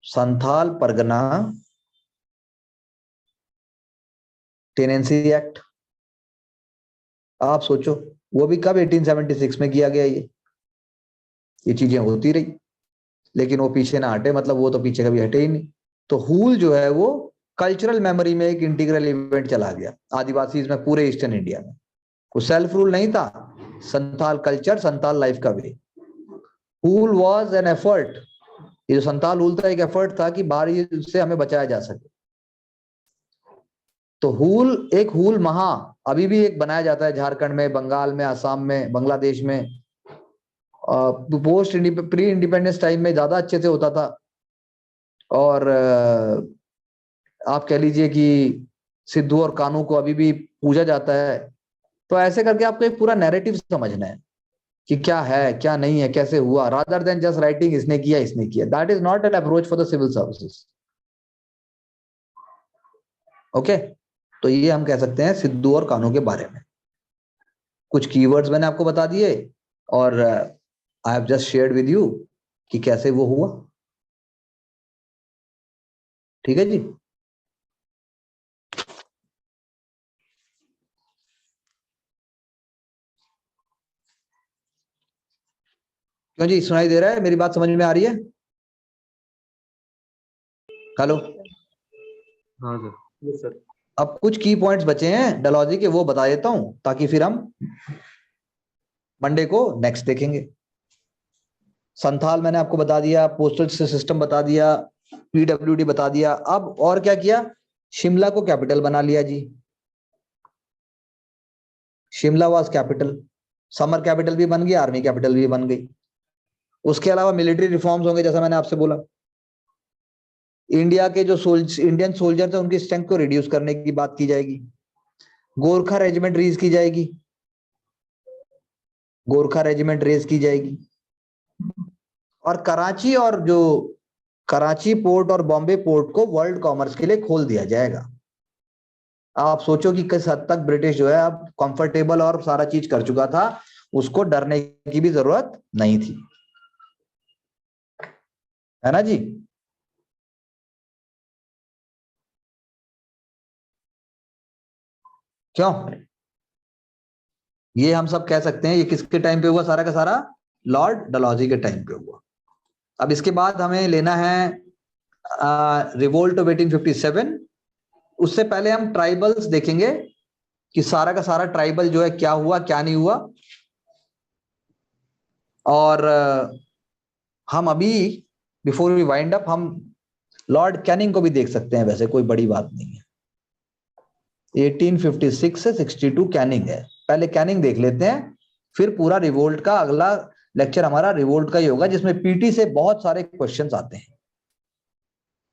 संथाल परगना टेनेंसी एक्ट, आप सोचो वो भी कब, 1876 में किया गया। ये चीजें होती रही, लेकिन वो पीछे ना हटे, मतलब वो तो पीछे कभी हटे ही नहीं। तो हूल जो है वो कल्चरल मेमोरी में एक इंटीग्रल इवेंट चला गया आदिवासी में, पूरे ईस्टर्न इंडिया में। वो सेल्फ रूल नहीं था, संथाल कल्चर, संथाल लाइफ का वे। हूल वाज एन एफर्ट, ये जो संथाल हूल था एक एफर्ट था कि बाहरी से हमें बचाया जा सके। तो हूल, एक हूल महा अभी भी एक बनाया जाता है झारखंड में, बंगाल में, असम में, बांग्लादेश में। पोस्ट प्री इंडिपेंडेंस टाइम में ज्यादा अच्छे से होता था। और आप कह लीजिए कि सिद्धू और कान्हू को अभी भी पूजा जाता है। तो ऐसे करके आपको एक पूरा नैरेटिव समझना है कि क्या है क्या नहीं है, कैसे हुआ, रादर देन जस्ट राइटिंग इसने किया। That is not an approach for the civil services. Okay, तो ये हम कह सकते हैं सिद्धू और कान्हू के बारे में। कुछ कीवर्ड्स मैंने आपको बता दिए और I have just shared with you कि कैसे वो हुआ। ठीक है जी। क्यों जी, सुनाई दे रहा है? मेरी बात समझ में आ रही है? हेलो। हाँ सर। Yes sir. अब कुछ की पॉइंट्स बचे हैं डलहौजी के, वो बता देता हूं ताकि फिर हम मंडे को नेक्स्ट देखेंगे। संथाल मैंने आपको बता दिया, पोस्टल सिस्टम बता दिया, पीडब्ल्यूडी बता दिया। अब और क्या किया, शिमला को कैपिटल बना लिया जी। Shimla was capital, summer capital भी बन गई, आर्मी कैपिटल भी बन गई। उसके अलावा मिलिट्री रिफॉर्म्स होंगे, जैसा मैंने आपसे बोला। इंडिया के जो इंडियन सोल्जर थे उनकी स्ट्रेंथ को रिड्यूस करने की बात की जाएगी। गोरखा रेजिमेंट रेज की जाएगी, गोरखा रेजिमेंट रेज की जाएगी। और कराची पोर्ट और बॉम्बे पोर्ट को वर्ल्ड कॉमर्स के लिए खोल दिया जाएगा। आप सोचो कि किस हद तक ब्रिटिश जो है अब कंफर्टेबल और सारा चीज कर चुका था, उसको डरने की भी जरूरत नहीं थी, है ना जी। क्यों? ये हम सब कह सकते हैं ये किसके टाइम पे हुआ, सारा का सारा लॉर्ड डलहौजी के टाइम पे हुआ। अब इसके बाद हमें लेना है रिवोल्ट ऑफ 1857। उससे पहले हम ट्राइबल्स देखेंगे कि सारा का सारा ट्राइबल जो है क्या हुआ क्या नहीं हुआ। और हम अभी बिफोर वी वाइंड अप हम लॉर्ड कैनिंग को भी देख सकते हैं, वैसे कोई बड़ी बात नहीं है। 1856 से 62 कैनिंग है, पहले कैनिंग देख लेते हैं, फिर पूरा रिवोल्ट का अगला लेक्चर हमारा रिवोल्ट का ही होगा, जिसमें पीटी से बहुत सारे क्वेश्चंस आते हैं।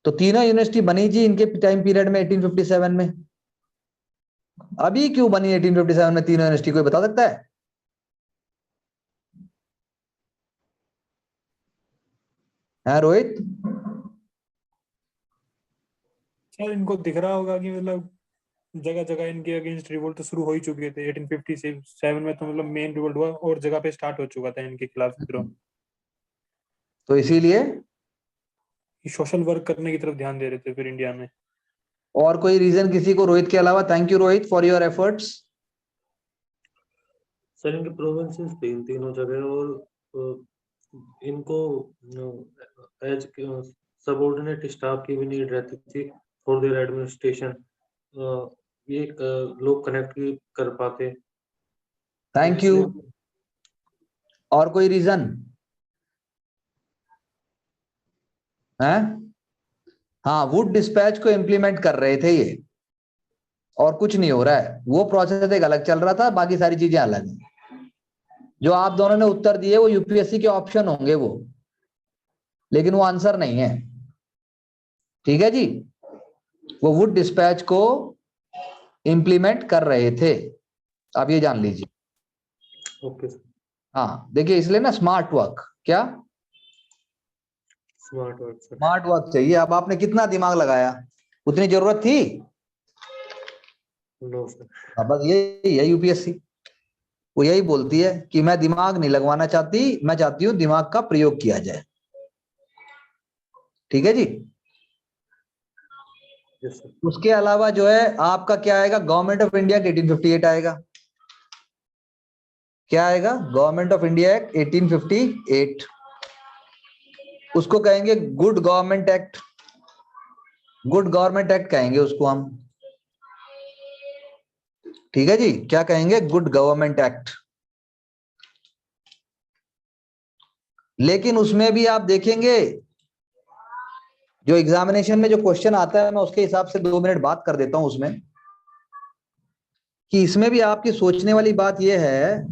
तो तीनों यूनिवर्सिटी बनी जी इनके टाइम पीरियड में 1857 में। अभी क्यों बनी 1857 में तीनों यूनिवर्सिटी, कोई बता सकता है? रोहित? सर इनको दिख रहा होगा कि मतलब जगह जगह इनके अगेंस्ट रिवोल्ट तो शुरू हो ही चुके थे। 1857 में तो मतलब मेन रिवोल्ट हुआ और जगह पे स्टार्ट हो चुका था इनके खिलाफ विद्रोह। तो इसीलिए सोशल वर्क करने की तरफ ध्यान दे रहे थे फिर इंडिया में। और कोई रीजन किसी को रोहित के अलावा? Thank you Rohit for your efforts. Sir इनके प्रोविंसेस थे इन तीनों जगह, और इनको एज सबऑर्डिनेट स्टाफ की भी नीड रहती थी फॉर देयर एडमिनिस्ट्रेशन। ये लोग कनेक्ट भी कर पाते। Thank you. और कोई रीजन है? हाँ, वुड डिस्पैच को इंप्लीमेंट कर रहे थे ये, और कुछ नहीं हो रहा है। वो प्रोसेस एक अलग चल रहा था, बाकी सारी चीजें अलग हैं। जो आप दोनों ने उत्तर दिए वो यूपीएससी के ऑप्शन होंगे वो, लेकिन वो आंसर नहीं है। ठीक है जी, वो वुड डिस्पैच को इंप्लीमेंट कर रहे थे, आप ये जान लीजिए। ओके। हाँ देखिए, इसलिए ना स्मार्ट वर्क, क्या smart work sir. Smart work चाहिए। अब आपने कितना दिमाग लगाया, उतनी जरूरत थी? No sir. अब बस यही है यूपीएससी, वो यही बोलती है कि मैं दिमाग नहीं लगवाना चाहती, मैं चाहती हूं दिमाग का प्रयोग किया जाए। ठीक है जी। Yes sir. उसके अलावा जो है आपका क्या आएगा, गवर्नमेंट ऑफ इंडिया 1858 आएगा। क्या आएगा? गवर्नमेंट ऑफ इंडिया एक्ट 1858, उसको कहेंगे good government act. Good government act कहेंगे उसको हम। ठीक है जी, क्या कहेंगे? Good government act. लेकिन उसमें भी आप देखेंगे जो एग्जामिनेशन में जो क्वेश्चन आता है, मैं उसके हिसाब से 2 मिनट बात कर देता हूं उसमें, कि इसमें भी आपकी सोचने वाली बात यह है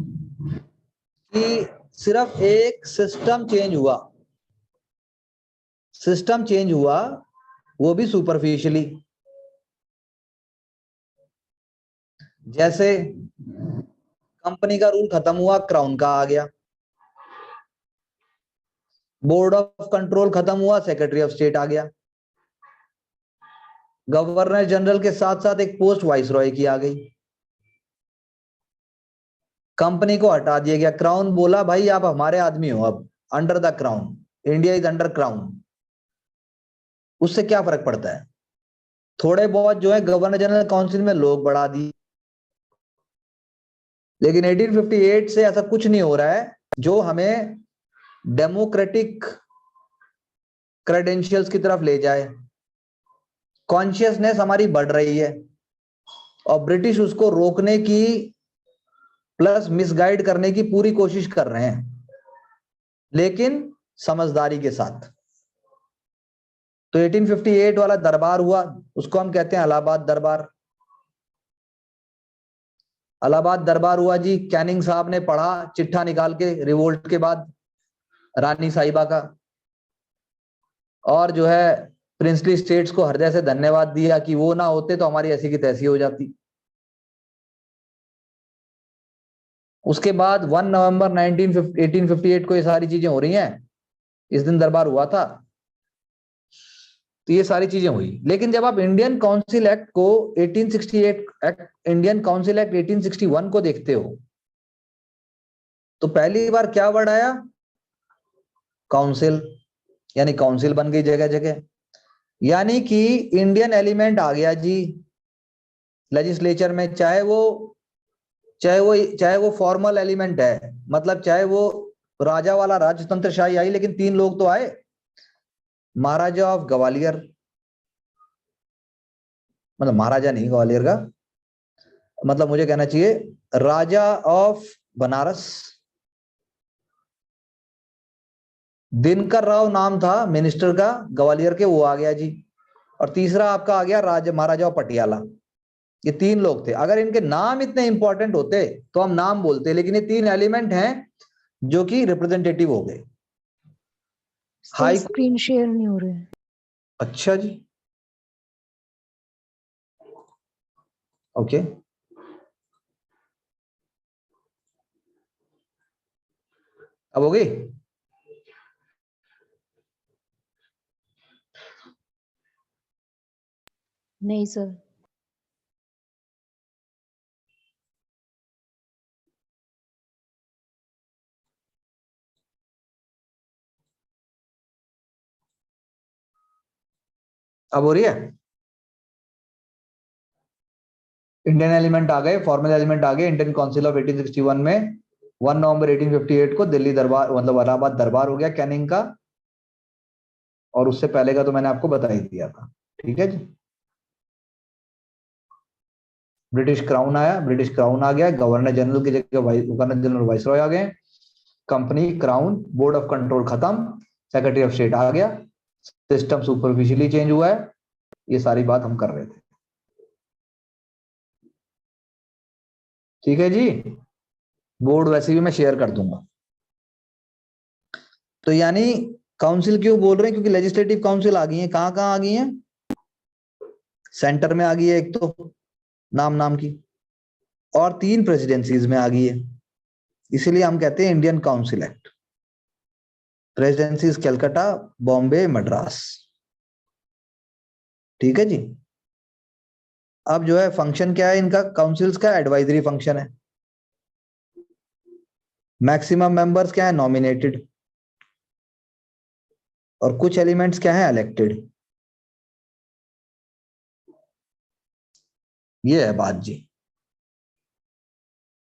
कि सिर्फ एक सिस्टम चेंज हुआ, सिस्टम चेंज हुआ, वो भी सुपरफिशियली। जैसे कंपनी का रूल खत्म हुआ, क्राउन का आ गया। बोर्ड ऑफ कंट्रोल खत्म हुआ, सेक्रेटरी ऑफ स्टेट आ गया। गवर्नर जनरल के साथ साथ एक पोस्ट वाइसरॉय की आ गई। कंपनी को हटा दिया गया, क्राउन बोला भाई आप हमारे आदमी हो, अब under the crown, India is under crown. उससे क्या फर्क पड़ता है? थोड़े बहुत जो है गवर्नर जनरल काउंसिल में लोग बढ़ा दिए। लेकिन 1858 से ऐसा कुछ नहीं हो रहा है जो हमें डेमोक्रेटिक क्रेडेंशियल्स की तरफ ले जाए। कॉन्शियसनेस हमारी बढ़ रही है और ब्रिटिश उसको रोकने की प्लस मिसगाइड करने की पूरी कोशिश कर रहे हैं, लेकिन समझदारी के साथ। तो 1858 वाला दरबार हुआ, उसको हम कहते हैं इलाहाबाद दरबार। इलाहाबाद दरबार हुआ जी, कैनिंग साहब ने पढ़ा चिट्ठा निकाल के रिवोल्ट के बाद रानी साहिबा का, और जो है प्रिंसली स्टेट्स को हृदय से धन्यवाद दिया कि वो ना होते तो हमारी ऐसी की तैसी हो जाती। उसके बाद 1 नवंबर 1858 को ये सारी चीजें हो रही हैं, इस दिन दरबार हुआ था, तो ये सारी चीजें हुई। लेकिन जब आप इंडियन काउंसिल एक्ट को 1868 एक्ट, इंडियन काउंसिल एक्ट 1861 को देखते हो, तो पहली बार क्या वर्ड आया? काउंसिल, यानी काउंसिल बन गई जगह जगह, यानी कि इंडियन एलिमेंट आ गया जी लेजिस्लेचर में। चाहे वो फॉर्मल एलिमेंट है, मतलब चाहे वो राजा वाला राजतंत्रशाही आई, लेकिन 3 लोग तो आए। महाराजा ऑफ ग्वालियर, मतलब महाराजा नहीं ग्वालियर का, मतलब मुझे कहना चाहिए राजा ऑफ बनारस, दिनकर राव नाम था मिनिस्टर का ग्वालियर के, वो आ गया जी। और तीसरा आपका आ गया महाराजा ऑफ पटियाला। ये 3 लोग थे। अगर इनके नाम इतने इंपॉर्टेंट होते तो हम नाम बोलते, लेकिन ये 3 एलिमेंट हैं जो कि रिप्रेजेंटेटिव हो गए। हाई स्क्रीन शेयर नहीं हो रहा है। अच्छा जी, ओके। अब हो गई? नहीं सर। अब हो रही है? इंडियन एलिमेंट आ गए, फॉर्मल एलिमेंट आ गए। इंडियन काउंसिल ऑफ 1861 में 1 नवंबर 1858 को दिल्ली दरबार, मतलब इलाहाबाद दरबार हो गया कैनिंग का, और उससे पहले का तो मैंने आपको बता ही दिया था। ठीक है जी। ब्रिटिश क्राउन आया, ब्रिटिश क्राउन आ गया, गवर्नर जनरल की जगह गवर्नर जनरल वाइसरॉय आ गए, company, crown, board of control खत्म, सेक्रेटरी ऑफ स्टेट आ गया, सिस्टम सुपरफिशियली चेंज हुआ है। ये सारी बात हम कर रहे थे। ठीक है जी। बोर्ड वैसे भी मैं शेयर कर दूंगा। तो यानी काउंसिल क्यों बोल रहे हैं? क्योंकि लेजिस्लेटिव काउंसिल आ गई है। कहां कहां आ गई है? सेंटर में आ गई है एक तो नाम नाम की, और 3 प्रेसिडेंसीज में आ गई है। इसीलिए हम कहते हैं Indian council act. Presidencies Calcutta, Bombay, Madras. ठीक है जी। अब जो है फंक्शन क्या है इनका, काउंसिल्स का एडवाइजरी फंक्शन है। मैक्सिमम मेंबर्स क्या है, नॉमिनेटेड, और कुछ एलिमेंट्स क्या है, इलेक्टेड। ये है बात जी।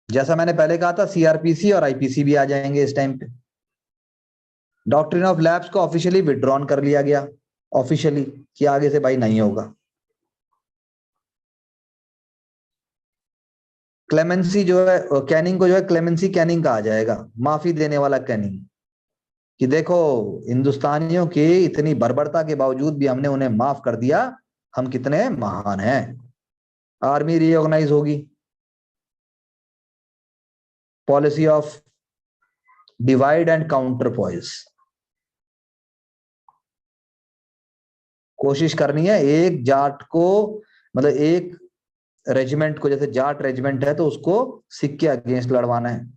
जैसा मैंने पहले कहा था, सीआरपीसी और आईपीसी भी आ जाएंगे इस टाइम पे। डॉक्ट्रिन ऑफ लैब्स को ऑफिशियली विड्रॉन कर लिया गया, ऑफिशियली, कि आगे से भाई नहीं होगा। क्लेमेंसी जो है, कैनिंग को जो है क्लेमेंसी कैनिंग कहा जाएगा, माफी देने वाला कैनिंग, कि देखो हिंदुस्तानियों की इतनी बर्बरता के बावजूद भी हमने उन्हें माफ कर दिया, हम कितने महान हैं। आर्मी रीऑर्गेनाइज होगी। Policy of divide and counterpoise, कोशिश करनी है एक जाट को, मतलब एक रेजिमेंट को, जैसे जाट रेजिमेंट है तो उसको सिख के अगेंस्ट लड़वाना है।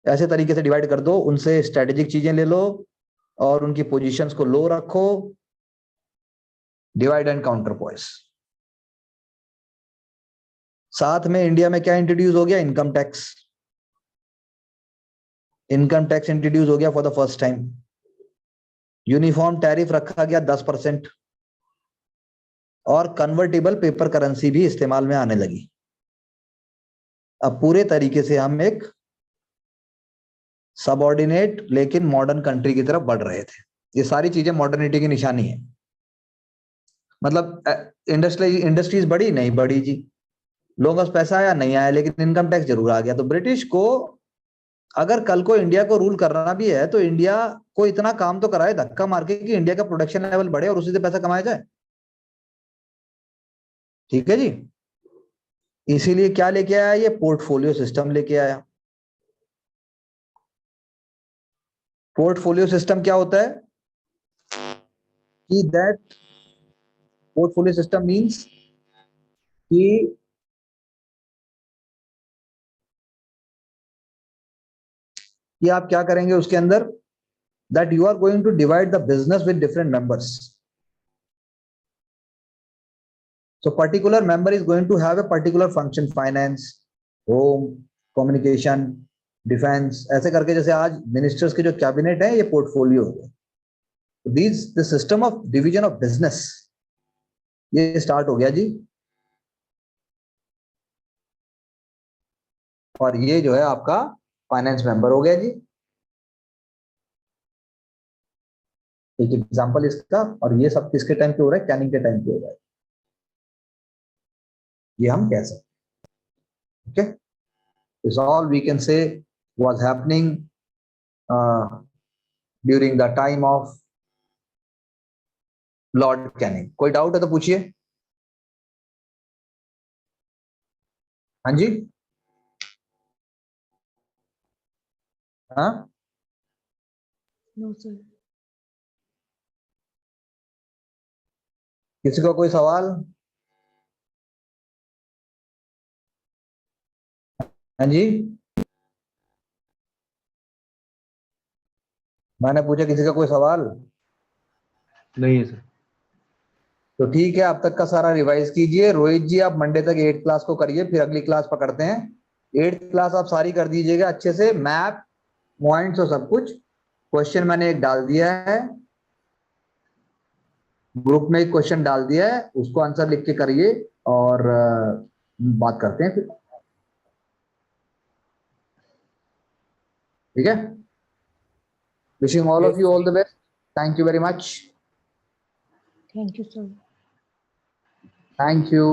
ऐसे तरीके से डिवाइड कर दो, उनसे स्ट्रेटेजिक चीजें ले लो और उनकी पोजीशंस को लो रखो। Divide and counterpoise. साथ में इंडिया में क्या इंट्रोड्यूस हो गया, income tax. Income tax introduce हो गया for the first time. Uniform tariff रखा गया 10%, और कन्वर्टेबल पेपर करेंसी भी इस्तेमाल में आने लगी। अब पूरे तरीके से हम एक सबऑर्डिनेट लेकिन मॉडर्न कंट्री की तरफ बढ़ रहे थे। ये सारी चीजें मॉडर्निटी की निशानी है। मतलब इंडस्ट्रीज बढ़ी नहीं बढ़ी जी, लोगों का पैसा आया नहीं आया, लेकिन इनकम टैक्स जरूर आ गया। तो ब्रिटिश को अगर कल को इंडिया को रूल करना भी है तो इंडिया को इतना काम तो कराए धक्का मार के कि इंडिया का प्रोडक्शन लेवल बढ़े और उसी से पैसा कमाया जाए। ठीक है जी। इसीलिए क्या लेके आया, ये पोर्टफोलियो सिस्टम लेके आया। पोर्टफोलियो सिस्टम क्या होता है कि दैट पोर्टफोलियो सिस्टम मींस कि आप क्या करेंगे उसके अंदर, that you are going to divide the business with different members. So particular member is going to have a particular function, finance, home, communication, defence, ऐसे करके। जैसे आज मिनिस्टर्स के जो कैबिनेट है ये पोर्टफोलियो हो गया। This the system of division of business ये स्टार्ट हो गया जी। और ये जो है आपका फाइनेंस मेंबर हो गया जी। एक एग्जांपल इसका, और ये सब किसके टाइम पे हो रहा है, कैनिंग के टाइम पे हो रहा है, ये हम कह सकते। Okay, this all we can say was happening during the time of Lord Canning. कोई डाउट है तो पूछिए। हाँ जी, हाँ, नो सर। किसी को कोई सवाल? हाँ जी, मैंने पूछा किसी का कोई सवाल? नहीं है सर। तो ठीक है, अब तक का सारा रिवाइज कीजिए। रोहित जी आप मंडे तक 8th क्लास को करिए, फिर अगली क्लास पकड़ते हैं। 8th क्लास आप सारी कर दीजिएगा अच्छे से, मैप पॉइंट्स और सब कुछ। क्वेश्चन मैंने एक डाल दिया है ग्रुप में, एक क्वेश्चन डाल दिया है, उसको आंसर लिख के करिए और बात करते हैं फिर। ठीक है, wishing all of you all the best. Thank you very much. Thank you sir. Thank you.